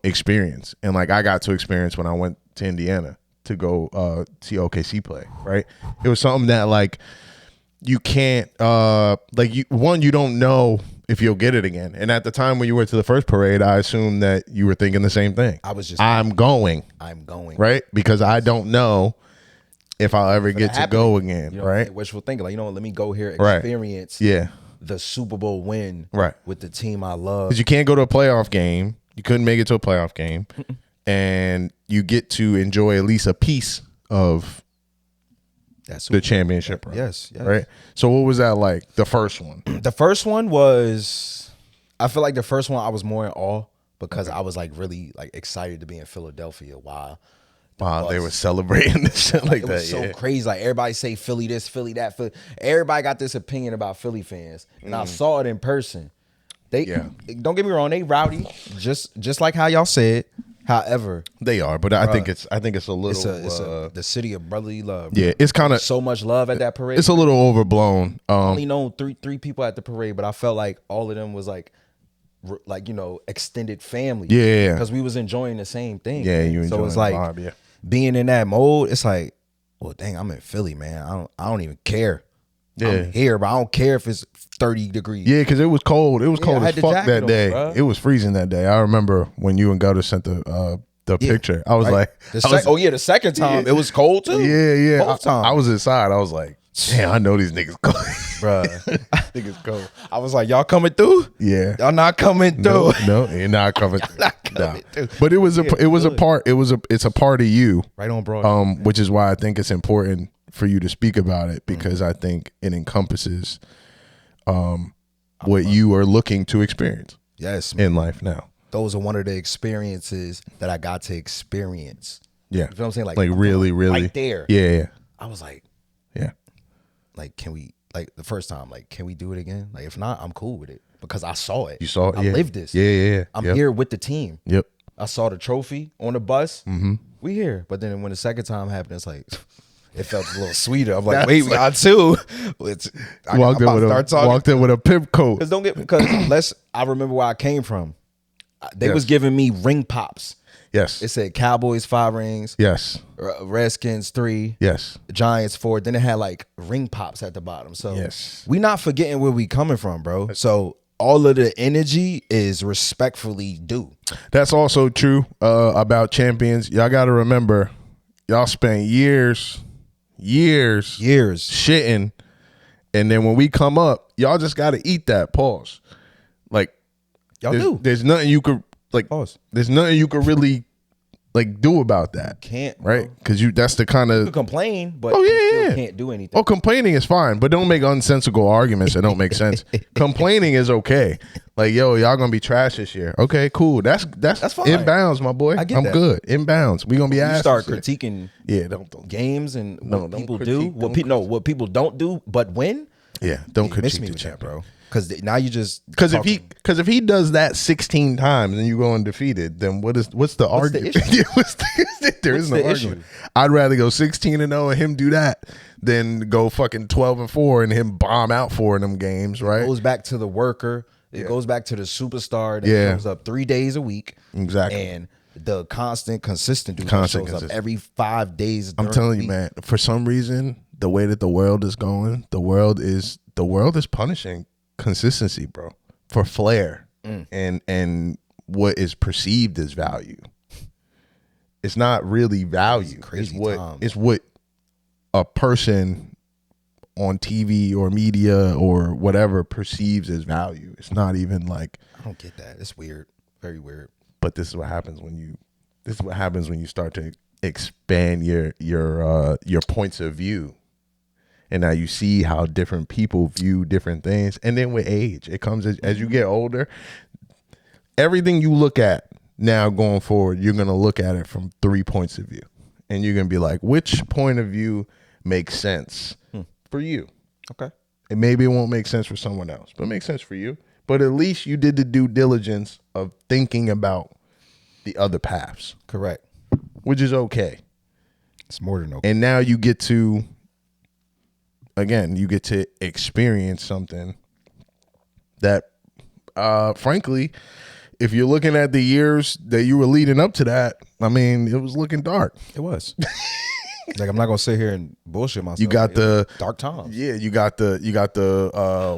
experience. And like I got to experience when I went to Indiana to go see OKC play, right? It was something that like you can't you don't know if you'll get it again. And at the time when you went to the first parade, I assumed that you were thinking the same thing. I was just I'm going. Right? Because I don't know if I'll ever get to go again, right? Wishful thinking, like, let me go here, experience the Super Bowl win with the team I love. Because you can't go to a playoff game. You couldn't make it to a playoff game. And you get to enjoy at least a piece of the championship run. Yes. Right? So what was that like, the first one? The first one was, I feel like the first one I was more in awe because I was like really like excited to be in Philadelphia while they were celebrating this shit like that. It was so crazy. Like everybody say Philly this, Philly that, Philly. Everybody got this opinion about Philly fans. And I saw it in person. Don't get me wrong, they rowdy, just like how y'all said. However, they are, but I think it's a little. It's the city of brotherly love. Yeah, it's kind of so much love at that parade. It's a little overblown. I only known three people at the parade, but I felt like all of them was like extended family. Yeah, because we was enjoying the same thing. Yeah, you enjoying so it's like the vibe, being in that mode. It's like, well, dang, I'm in Philly, man. I don't even care. Yeah. I'm here, but I don't care if it's 30 degrees. Yeah, because it was cold. It was cold as fuck that day. It was freezing that day. I remember when you and Gutter sent the picture. I was like, the second time it was cold too. Yeah. Both times. I was inside. I was like, damn, I know these niggas cold. Bruh. Niggas cold. I was like, y'all coming through? Yeah. Y'all not coming through. No, you're not coming through. But it's a part of you. Right on broad. Which is why I think it's important for you to speak about it, because I think it encompasses what you are looking to experience. Yes, in life now. Those are one of the experiences that I got to experience. Yeah. You know what I'm saying? Like really right there. Yeah. I was like, yeah. Like, can we, like the first time, like, can we do it again? Like, if not, I'm cool with it because I saw it. You saw it. I lived this. Yeah. I'm here with the team. Yep. I saw the trophy on the bus. Mm-hmm. We here. But then when the second time happened, it's like, it felt a little sweeter. I'm like, wait, we got two. Walked in with a pimp coat. Because I remember where I came from. They was giving me ring pops. Yes. It said Cowboys 5 rings. Yes. Redskins 3. Yes. Giants 4. Then it had like ring pops at the bottom. So yes, we not forgetting where we coming from, bro. So all of the energy is respectfully due. That's also true about champions. Y'all got to remember, y'all spent years shitting, and then when we come up, y'all just got to eat that. Pause. Like y'all do. There's nothing you could like. Pause. There's nothing you could really like do about that. Can't, right? Because that's the kind of, you can complain, but you still can't do anything. Oh, complaining is fine, but don't make unsensical arguments that don't make sense. Complaining is okay. Like, yo, y'all gonna be trash this year. Okay, cool. That's fine. In bounds, my boy. I'm good. In bounds. We gonna be asked. Start critiquing don't games and what people do. What people don't do, but win. Yeah, don't critique miss me with that, bro. Because now you just if he does that 16 times and you go undefeated, then what's the argument? There is no argument. I'd rather go 16-0 and him do that than go fucking 12-4 and him bomb out 4 in them games. Right? It goes back to the worker. It goes back to the superstar that shows up 3 days a week. Exactly. And the consistent dude that shows up every 5 days. I'm telling you, man. For some reason, the way that the world is going, the world is punishing consistency, bro, for flair and what is perceived as value. It's not really value. It's what a person on TV or media or whatever perceives as value. It's not even like, I don't get that. It's weird. Very weird. But this is what happens when you start to expand your points of view. And now you see how different people view different things. And then with age, it comes as you get older, everything you look at now going forward, you're going to look at it from 3 points of view. And you're going to be like, which point of view makes sense for you? Okay. And maybe it won't make sense for someone else, but it makes sense for you. But at least you did the due diligence of thinking about the other paths. Correct. Which is okay. It's more than okay. And now you get to experience something that frankly, if you're looking at the years that you were leading up to that, I mean, it was looking dark. It was. Like, I'm not gonna sit here and bullshit myself. You got the dark times. Yeah, you got the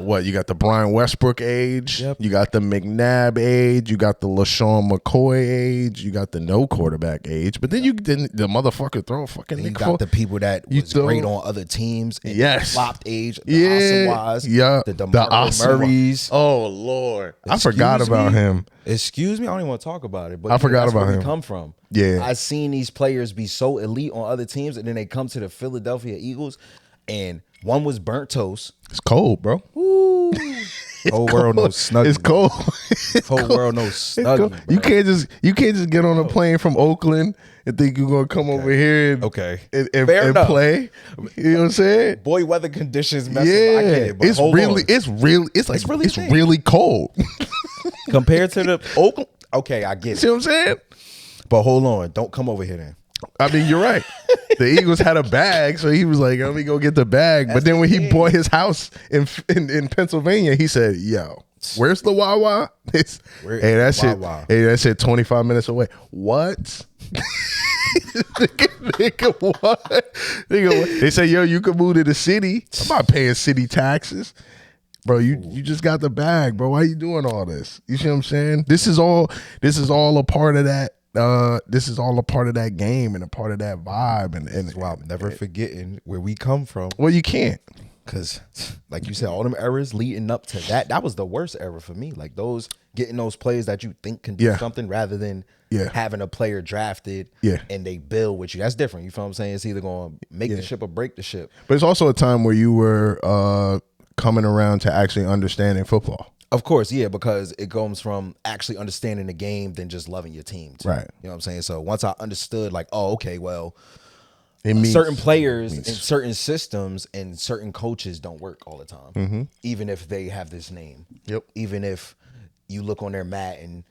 what? You got the Brian Westbrook age. Yep. You got the McNabb age. You got the LaShawn McCoy age. You got the no quarterback age. But then you didn't the motherfucker throw a fucking. And you got the people that was great on other teams. And flopped age. The Asamoahs, the DeMarco Murrays. Oh Lord, I forgot about him. Excuse me, I don't even want to talk about it. But I forgot about him. Where we come from. Yeah, I've seen these players be so elite on other teams, and then they come to the Philadelphia Eagles, and one was burnt toast. It's cold, bro. Woo. Whole world knows Snuggie. It's cold. Whole world knows Snuggie. You can't just get on a plane from Oakland and think you're gonna come over here and and play. You know what I'm saying? Boy, weather conditions mess up. I get it, but it's really cold compared to the Oakland. Okay, I get it. See what I'm saying? But hold on, don't come over here then. I mean, you're right. The Eagles had a bag, so he was like, "Let me go get the bag." But then when he bought his house in Pennsylvania, he said, "Yo, where's the Wawa?" Hey, that shit 25 minutes away. What? Nigga, what? Nigga, what? They say, "Yo, you can move to the city." I'm not paying city taxes. Bro, you just got the bag, bro. Why you doing all this? You see what I'm saying? This is all a part of that. This is all a part of that game and a part of that vibe. And wow, I'm never forgetting where we come from. Well, you can't. Because, like you said, all them errors leading up to that was the worst error for me. Like getting those players that you think can do something rather than having a player drafted and they build with you. That's different. You feel what I'm saying? It's either going to make the ship or break the ship. But it's also a time where you were coming around to actually understanding football. Of course, yeah, because it goes from actually understanding the game than just loving your team. Too. Right. You know what I'm saying? So once I understood, like, oh, okay, well, it certain players and certain systems and certain coaches don't work all the time, even if they have this name. Yep. Even if you look on their mat and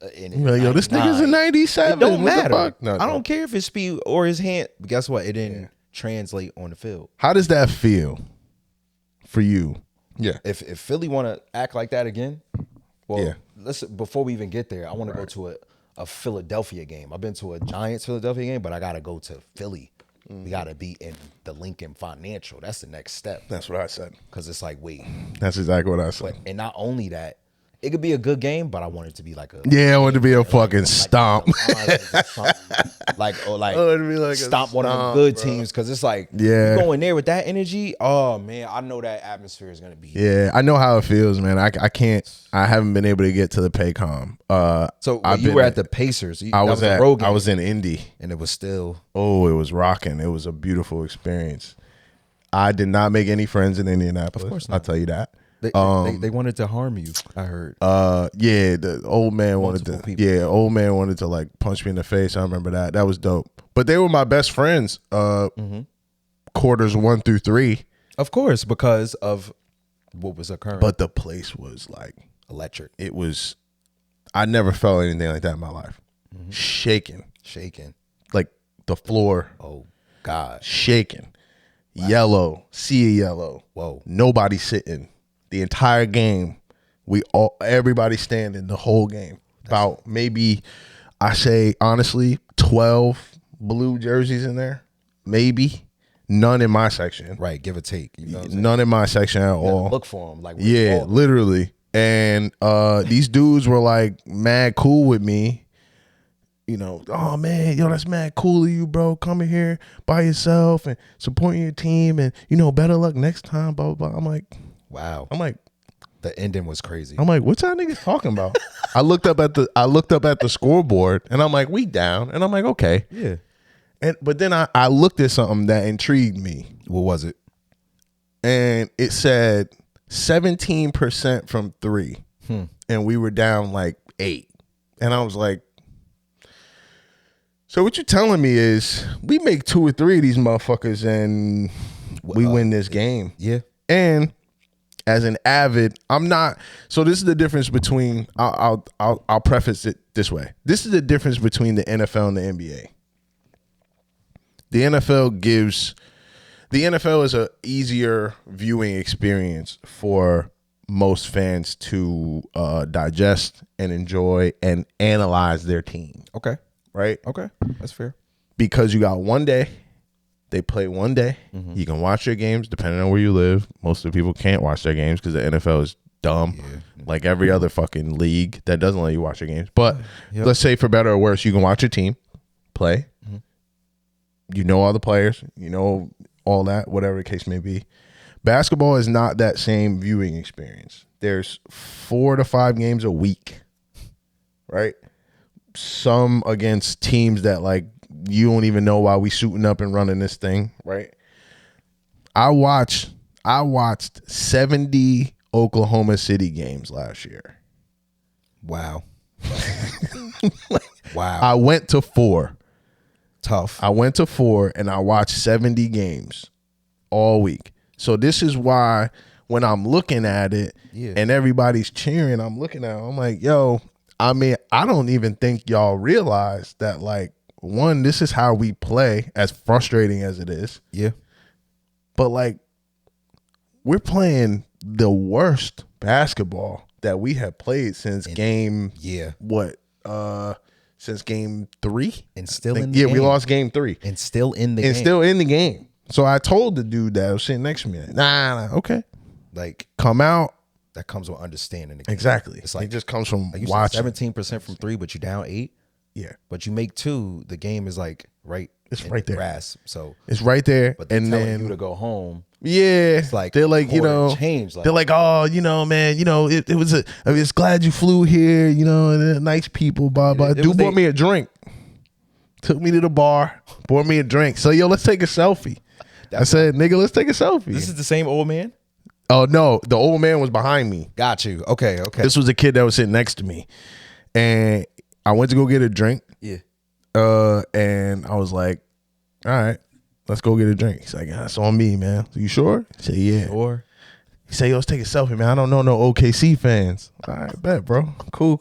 like, yo, this nigga's a 97. It don't matter. No, I don't care if his speed or his hand. But guess what? It didn't translate on the field. How does that feel for you? Yeah. If Philly want to act like that again, well, listen, before we even get there, I want to go to a Philadelphia game. I've been to a Giants Philadelphia game, but I got to go to Philly. We got to be in the Lincoln Financial. That's the next step. That's what I said. Because it's like, wait. That's exactly what I said. And not only that, it could be a good game, but I want it to be like a I want it to be a fucking stomp. Like stomp one of them good teams, because it's like you go in there with that energy. Oh man, I know that atmosphere is gonna be. Yeah, I know how it feels, man. I haven't been able to get to the Paycom. So you were at the Pacers. I was in Indy, and it was still. Oh, it was rocking. It was a beautiful experience. I did not make any friends in Indianapolis. Of course not. I'll tell you that. They wanted to harm you, I heard. The old man wanted to like punch me in the face. I remember that. That was dope. But they were my best friends. Quarters 1 through 3. Of course, because of what was occurring. But the place was like electric. It was. I never felt anything like that in my life. Shaking. Like the floor. Oh God. Shaking. Wow. Yellow. Sea yellow. Whoa. Nobody sitting. The entire game, everybody standing the whole game. About maybe, I say honestly, 12 blue jerseys in there. Maybe. None in my section. Right, give or take. You know none in my section at all. Look for them. Like, literally. And these dudes were like mad cool with me. You know, oh man, yo, that's mad cool of you, bro. Coming here by yourself and supporting your team, and better luck next time. Blah blah blah. I'm like, wow. I'm like, the ending was crazy. I'm like, what's y'all niggas talking about? I looked up at the scoreboard, and I'm like, we down, and I'm like, okay, yeah. But then I looked at something that intrigued me. What was it? And it said 17% from 3, and we were down like 8, and I was like. So what you telling me is we make 2 or 3 of these motherfuckers and we win this game. Yeah. And as an avid, I'm not. So this is the difference between. I'll preface it this way. This is the difference between the NFL and the NBA. The NFL is a easier viewing experience for most fans to digest and enjoy and analyze their team. Okay. Right? Okay. That's fair. Because you got one day. They play one day. Mm-hmm. You can watch their games depending on where you live. Most of the people can't watch their games because the NFL is dumb. Yeah. Like every other fucking league that doesn't let you watch your games. But let's say for better or worse, you can watch your team play. Mm-hmm. You know all the players. You know all that, whatever the case may be. Basketball is not that same viewing experience. There's 4 to 5 games a week, right? Some against teams that like you don't even know why we suiting up and running this thing, right? I watched 70 Oklahoma City games last year. Wow. Wow. I went to 4. Tough. I went to 4 and I watched 70 games all week. So this is why when I'm looking at it and everybody's cheering, I'm looking at it, I'm like, yo, I mean, I don't even think y'all realize that, like, one, this is how we play, as frustrating as it is. Yeah. But, like, we're playing the worst basketball that we have played since since game 3? And still in the game. Yeah, we lost game 3. And still in the game. And still in the game. So I told the dude that was sitting next to me, nah, okay. Like, come out. That comes with understanding the game. Exactly. It's like, it just comes from like watching. 17% from 3, but you down 8. Yeah. But you make 2, the game is like it's right there. Grasp. So it's right there. But they're telling you to go home. Yeah. It's like they're like, you know, change. Like, they're like, oh, you know, man, you know, it was I mean, it's glad you flew here, you know, and they're nice people, blah, blah. Dude bought me a drink. Took me to the bar, bought me a drink. So, yo, let's take a selfie. I said, nigga, let's take a selfie. This is the same old man? Oh, no. The old man was behind me. Got you. Okay. This was a kid that was sitting next to me. And I went to go get a drink. Yeah. And I was like, all right, let's go get a drink. He's like, it's on me, man. You sure? I said, yeah. Sure. He said, yo, let's take a selfie, man. I don't know no OKC fans. All right, bet, bro. Cool.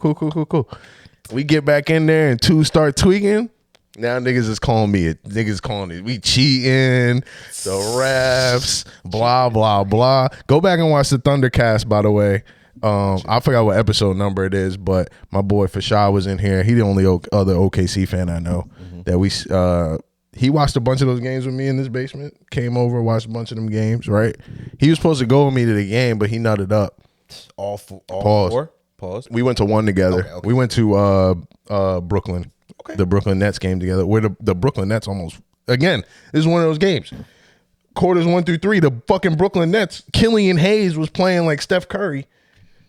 We get back in there and 2 start tweaking. Now niggas is calling me. Niggas calling it. We cheating. The refs. Blah blah blah. Go back and watch the Thundercast. By the way, I forgot what episode number it is, but my boy Fashad was in here. He the only other OKC fan I know that we. He watched a bunch of those games with me in this basement. Came over, watched a bunch of them games. Right. He was supposed to go with me to the game, but he nutted up. All 4. Pause. We went to one together. Okay. We went to Brooklyn. Okay. The Brooklyn Nets game together. Where the Brooklyn Nets almost, again, this is one of those games. Quarters 1 through 3, the fucking Brooklyn Nets, Killian Hayes was playing like Steph Curry.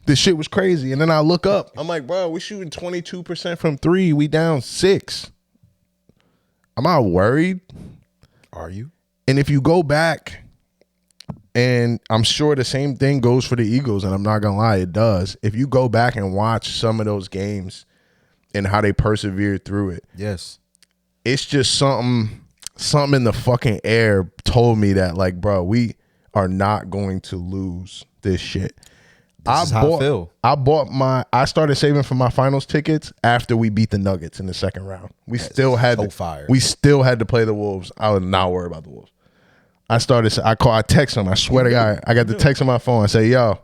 This shit was crazy. And then I look up. I'm like, bro, we're shooting 22% from 3. We down 6. Am I worried? Are you? And if you go back, and I'm sure the same thing goes for the Eagles, and I'm not going to lie, it does. If you go back and watch some of those games, and how they persevered through it. Yes. It's just something in the fucking air told me that, like, bro, we are not going to lose this shit. This is how I feel. I started saving for my finals tickets after we beat the Nuggets in the second round. We still had to play the Wolves. I was not worried about the Wolves. I text them. I swear to God, I got the text on my phone. I say, yo,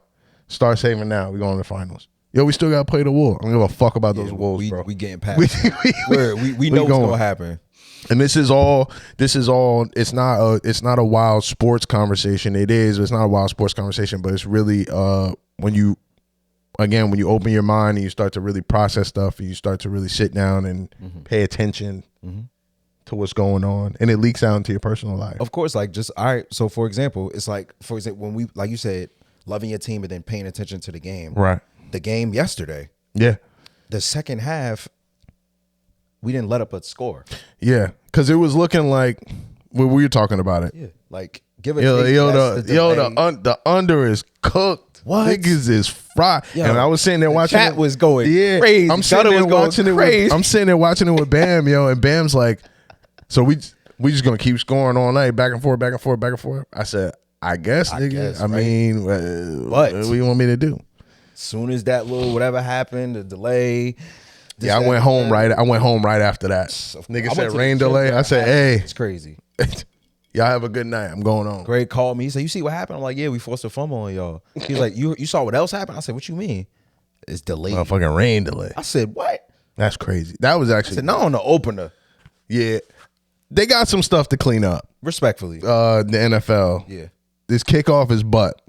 start saving now. We're going to the finals. Yo, we still gotta play the Wolves. I don't give a fuck about those Wolves, bro. We getting past. we know what's gonna happen. And this is all. It's not a wild sports conversation. It is. It's not a wild sports conversation, but it's really when you open your mind and you start to really process stuff and you start to really sit down and pay attention to what's going on, and it leaks out into your personal life. Of course, like just all right. So for example, it's like when we, like you said, loving your team and then paying attention to the game. Right. The game yesterday. Yeah. The second half, we didn't let up a score. Yeah, because it was looking like we were talking about it. Yeah, like give it. The under is cooked. What? Niggas is fried. Yo, and I was sitting there watching. Chat was going crazy. I'm sitting there watching it. I'm sitting there watching it with Bam, yo, and Bam's like, so we just gonna keep scoring all night, back and forth. I said, I guess, nigga. I mean, what do you want me to do? Soon as that little whatever happened, the delay. I went home right. I went home right after that. Nigga said rain delay. I said, hey, it's crazy. Y'all have a good night. I'm going on. Greg called me. He said, "You see what happened?" I'm like, "Yeah, we forced a fumble on y'all." He's like, "You saw what else happened?" I said, "What you mean?" It's delayed. Motherfucking rain delay. I said, "What?" That's crazy. That was I actually said, "No, on the opener." Yeah. They got some stuff to clean up. Respectfully. The NFL. Yeah. This kickoff is butt.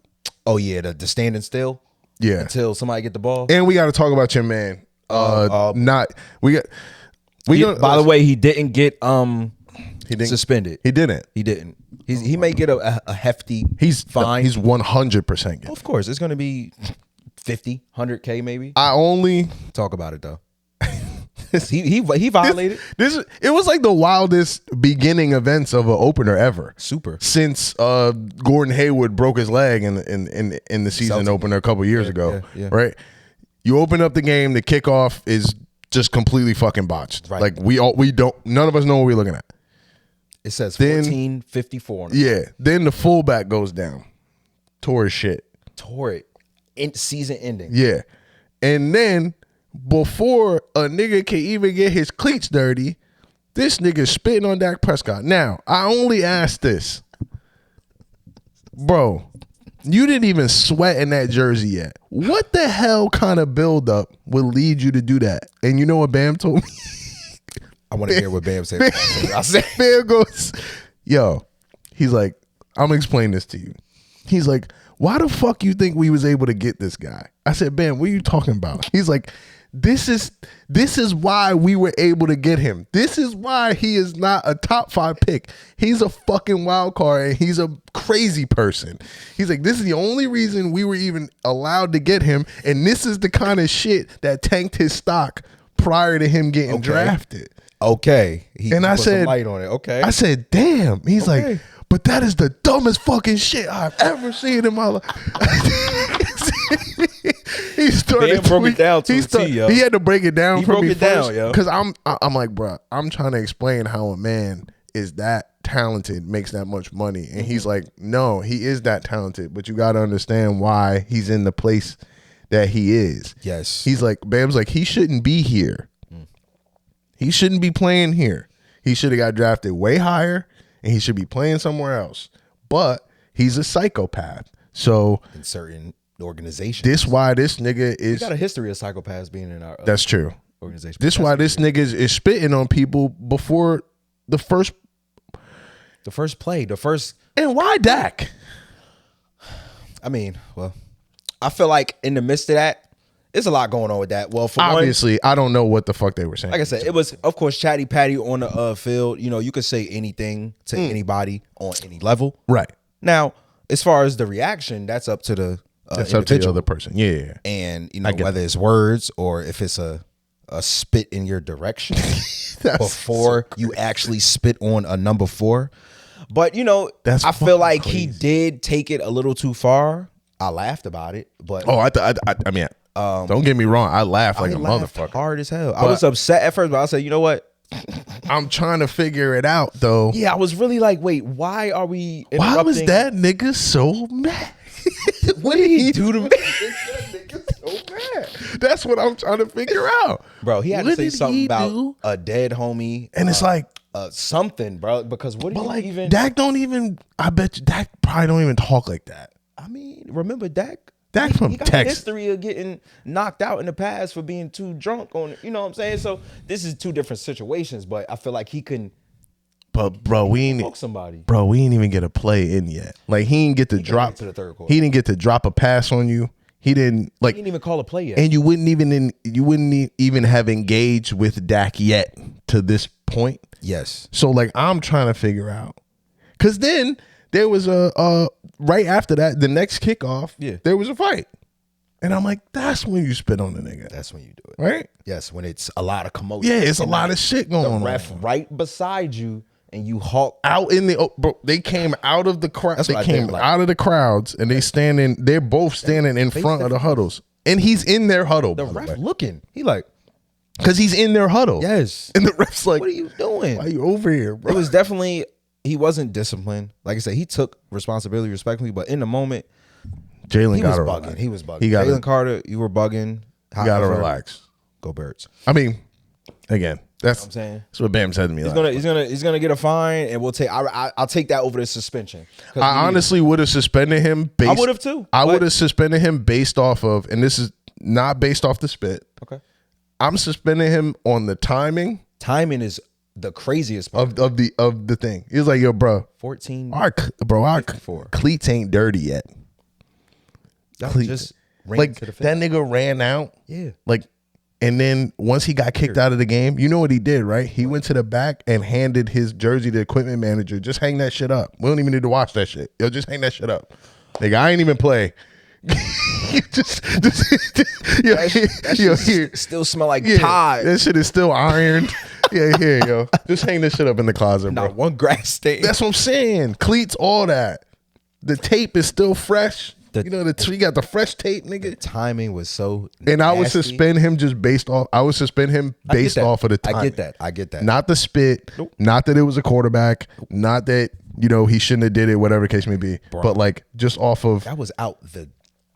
Oh yeah, the standing still. Yeah. Until somebody get the ball. And we got to talk about your man. By the way, he didn't get he didn't, suspended. He didn't. He didn't. He may get a hefty fine. He's 100% getting. Of course, it's going to be 50, 100K maybe. I only talk about it though. he violated. It was like the wildest beginning events of an opener ever. Super. Since Gordon Hayward broke his leg in the season opener a couple years ago. Yeah. Right? You open up the game, the kickoff is just completely fucking botched. Right. Like none of us know what we're looking at. It says 14:54. Yeah. Then the fullback goes down. Tore his shit. Tore it. Season ending. Yeah. And then before a nigga can even get his cleats dirty, this nigga spitting on Dak Prescott. Now, I only ask this. Bro, you didn't even sweat in that jersey yet. What the hell kind of buildup would lead you to do that? And you know what Bam told me? I want to hear what Bam said. I said, Bam goes, yo, he's like, I'm going to explain this to you. He's like, why the fuck you think we was able to get this guy? I said, Bam, what are you talking about? He's like, this is why we were able to get him. This is why he is not a top 5 pick. He's a fucking wild card and he's a crazy person. He's like, this is the only reason we were even allowed to get him. And this is the kind of shit that tanked his stock prior to him getting drafted. Okay. And I said, light on it. Okay. I said, damn. He's like, but that is the dumbest fucking shit I've ever seen in my life. He started broke it down to he had to break it down for me first, yo. because I'm like, bro, I'm trying to explain how a man is that talented, makes that much money, and he's like, no, he is that talented, but you got to understand why he's in the place that he is. Yes, he's like, Bam's like, he shouldn't be here. He shouldn't be playing here. He should have got drafted way higher, and he should be playing somewhere else. But he's a psychopath, so in certain organization. This why this nigga is. We got a history of psychopaths being in our that's true organization. This why this nigga is spitting on people before the first play. And why Dak? I mean, well, I feel like in the midst of that, there's a lot going on with that. Well, for obviously, I don't know what the fuck they were saying. Like I said, it was of course chatty patty on the field. You know, you could say anything to anybody on any level. Right. Now, as far as the reaction, that's up to the that's up to the other person. Yeah. And you know, whether it's words or if it's a spit in your direction before you actually spit on a number 4. But you know, I feel like crazy. He did take it a little too far. I laughed about it, but I mean, don't get me wrong, I laughed like a motherfucker, hard as hell. I was upset at first, but I said, you know what? I'm trying to figure it out though. Yeah, I was really like, wait, why are we? Why was that nigga so mad? What did he do to me? So mad. That's what I'm trying to figure out, bro. He had to say something about a dead homie, and it's like something, bro. Because what do you even? Dak don't even. I bet you Dak probably don't even talk like that. I mean, remember Dak? Dak from got Texas. History of getting knocked out in the past for being too drunk on. You know what I'm saying? So this is 2 different situations, but I feel like he couldn't. But bro, we ain't somebody. Bro, we ain't even get a play in yet. Like he didn't get to drop to the third quarter. He didn't get to drop a pass on you. He didn't even call a play yet. And you wouldn't even have engaged with Dak yet to this point. Yes. So like I'm trying to figure out. Cause then there was a right after that, the next kickoff, there was a fight. And I'm like, that's when you spit on the nigga. That's when you do it. Right? Yes, when it's a lot of commotion. Yeah, it's a lot of shit going on. The ref right beside you. And you halt out in the bro, they came out of the crowd. They came out of the crowds and they're both standing in front of the huddles. And he's in their huddle. The ref looking. He like, because he's in their huddle. Yes. And the ref's like, what are you doing? Why are you over here, bro? It was definitely, he wasn't disciplined. Like I said, he took responsibility respectfully, but in the moment, Jalen got bugging. He was bugging. Jalen Carter, you were bugging. You gotta relax. Go Birds. I mean, again, That's what I'm saying. That's what Bam said to me. He's gonna get a fine, and we'll take. I'll take that over the suspension. I honestly would have suspended him. I would have too. I would have suspended him based off of, and this is not based off the spit. Okay. I'm suspending him on the timing. Timing is the craziest part of the thing. He was like, yo, bro, 14. our cleats ain't dirty yet. Just like that nigga ran out. Yeah. Like, and then once he got kicked out of the game, you know what he did, right? He went to the back and handed his jersey to the equipment manager. Just hang that shit up. We don't even need to watch that shit. Yo, just hang that shit up. Nigga, I ain't even play. Here. Still smell like Tide. That shit is still ironed. Here, yo. Just hang this shit up in the closet, bro. Not one grass stain. That's what I'm saying. Cleats, all that. The tape is still fresh. You got the fresh tape, nigga. The timing was so and I would suspend him just based off. I would suspend him based off of the timing. I get that. Not the spit. Nope. Not that it was a quarterback. Nope. Not that he shouldn't have did it. Whatever the case may be. Bro. But like just off of that was out the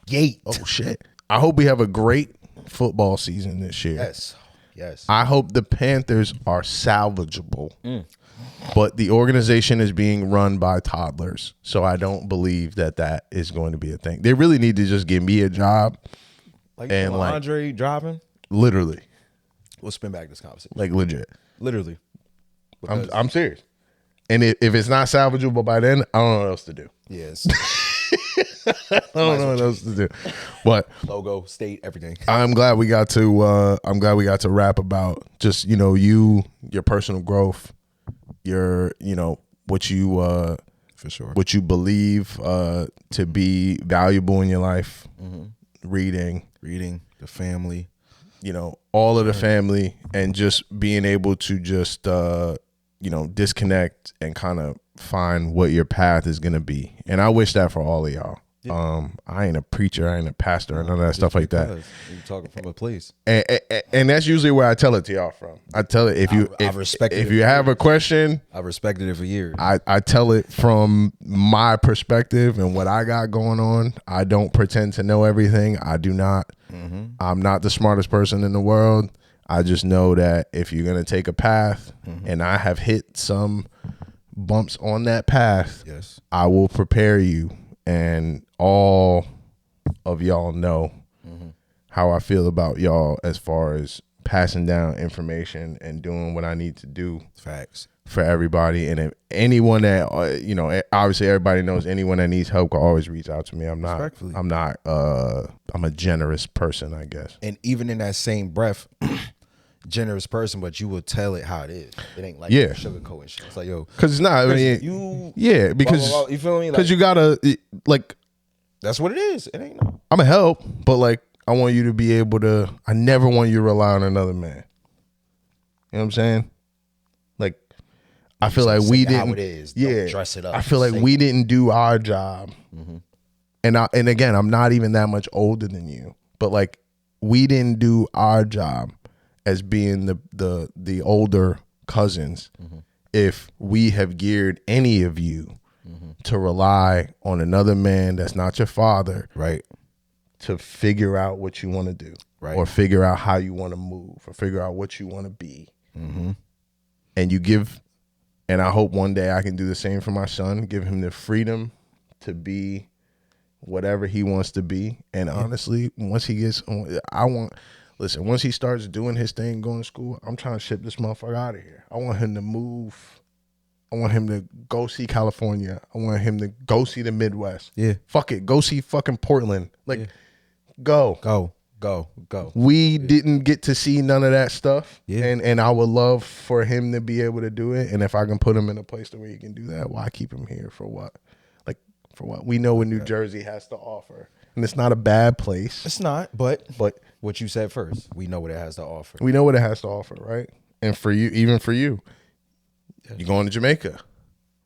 gate. Oh shit! I hope we have a great football season this year. Yes. I hope the Panthers are salvageable. But the organization is being run by toddlers, so I don't believe that is going to be a thing. They really need to just give me a job. And Andre driving? Literally. We'll spin back this conversation. Like legit. Literally. I'm serious. And if it's not salvageable by then, I don't know what else to do. Yes. I don't know what else to do. But logo, state, everything. I'm glad we got to rap about just, your personal growth. Your what you for sure what you believe to be valuable in your life. Reading the family, all of the family, and just being able to just disconnect and kind of find what your path is gonna be. And I wish that for all of y'all. Yeah. I ain't a preacher, I ain't a pastor, and none of that stuff like that. You're talking from a place, and that's usually where I tell it to y'all from. I tell it if you have a question, I respected it for years. I tell it from my perspective and what I got going on. I don't pretend to know everything. I do not. I'm not the smartest person in the world. I just know that if you're gonna take a path, and I have hit some bumps on that path, yes, I will prepare you. And all of y'all know how I feel about y'all as far as passing down information and doing what I need to do. Facts. For everybody. And if anyone that, obviously everybody knows anyone that needs help can always reach out to me. I'm a generous person, I guess. And even in that same breath, generous person, but you will tell it how it is. It ain't like sugarcoat and shit. It's like, yo, because it's not. Because you feel me? Because you gotta that's what it is. It ain't no. I'm a help, but I want you to be able to. I never want you to rely on another man. You know what I'm saying? I feel like we didn't. How it is. Don't dress it up. I feel like we didn't do our job. And again, I'm not even that much older than you, but we didn't do our job as being the older cousins. If we have geared any of you to rely on another man that's not your father, right, to figure out what you want to do, right, or figure out how you want to move, or figure out what you want to be, and you give. And I hope one day I can do the same for my son, give him the freedom to be whatever he wants to be. And honestly, once he gets on, once he starts doing his thing, going to school, I'm trying to ship this motherfucker out of here. I want him to move. I want him to go see California. I want him to go see the Midwest. Yeah. Fuck it. Go see fucking Portland. Go. We didn't get to see none of that stuff. Yeah. And I would love for him to be able to do it. And if I can put him in a place where he can do that, why keep him here for what? For what? We know what New Jersey has to offer. And it's not a bad place. It's not, but what you said first, we know what it has to offer. We know what it has to offer, right? And for you, even for you, you're going to Jamaica,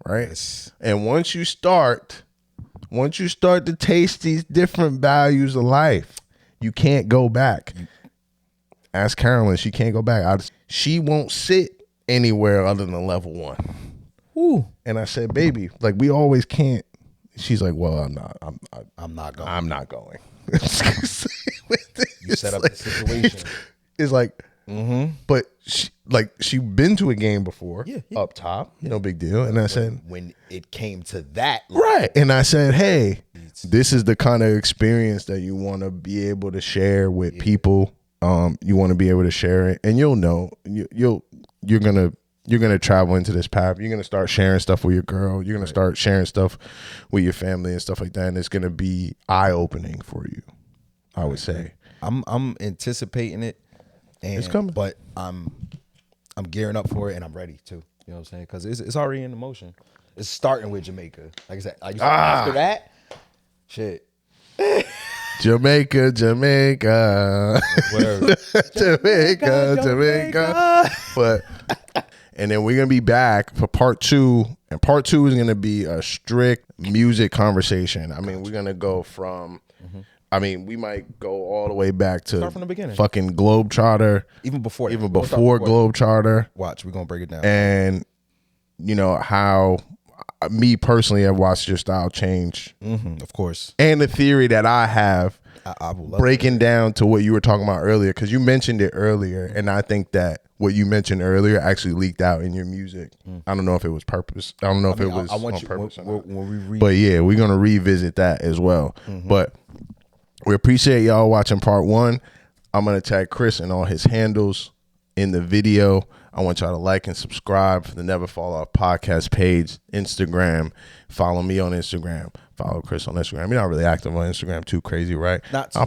right? Yes. And once you start to taste these different values of life, you can't go back. Ask Carolyn, she can't go back. She won't sit anywhere other than level 1. Ooh. And I said, baby, we always can't. She's like, well, I'm not going. You set up the situation. It's like, But she been to a game before, up top, no big deal. And I said, when it came to that, right. And I said, hey, this is the kind of experience that you want to be able to share with people. You want to be able to share it, and you'll know you're gonna travel into this path. You're gonna start sharing stuff with your girl. You're gonna start sharing stuff with your family and stuff like that, and it's gonna be eye opening for you. I would say. I'm anticipating it, and it's coming, but I'm gearing up for it, and I'm ready too. You know what I'm saying? Because it's already in the motion. It's starting with Jamaica. Like I said, after that, shit. Jamaica. Jamaica. But and then we're gonna be back for part 2, and part 2 is gonna be a strict music conversation. I mean, we're gonna go from I mean, we might go all the way back to start from the beginning. Fucking Globetrotter. Even before Globetrotter. Watch, we're gonna break it down. And you know how me personally have watched your style change. Of course. And the theory that I have I will love breaking down to what you were talking about earlier, because you mentioned it earlier, and I think that what you mentioned earlier actually leaked out in your music. I don't know if it was purpose. I don't know if it was on purpose. But yeah, we're gonna revisit that as well. But we appreciate y'all watching part 1. I'm gonna tag Chris and all his handles in the video. I want y'all to like and subscribe for the Never Fall Off podcast page, Instagram. Follow me on Instagram. Follow Chris on Instagram. You're not really active on Instagram too crazy, right? Not too I'll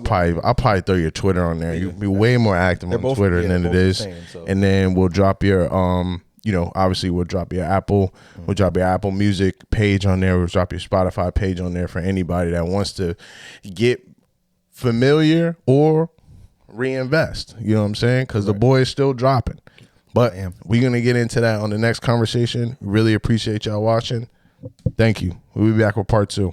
probably throw your Twitter on there. You'll be way more active on Twitter than it is. And then we'll drop your obviously we'll drop your Apple Music page on there. We'll drop your Spotify page on there for anybody that wants to get familiar or reinvest. You know what I'm saying? Because the boy is still dropping. But we're going to get into that on the next conversation. Really appreciate y'all watching. Thank you. We'll be back with part 2.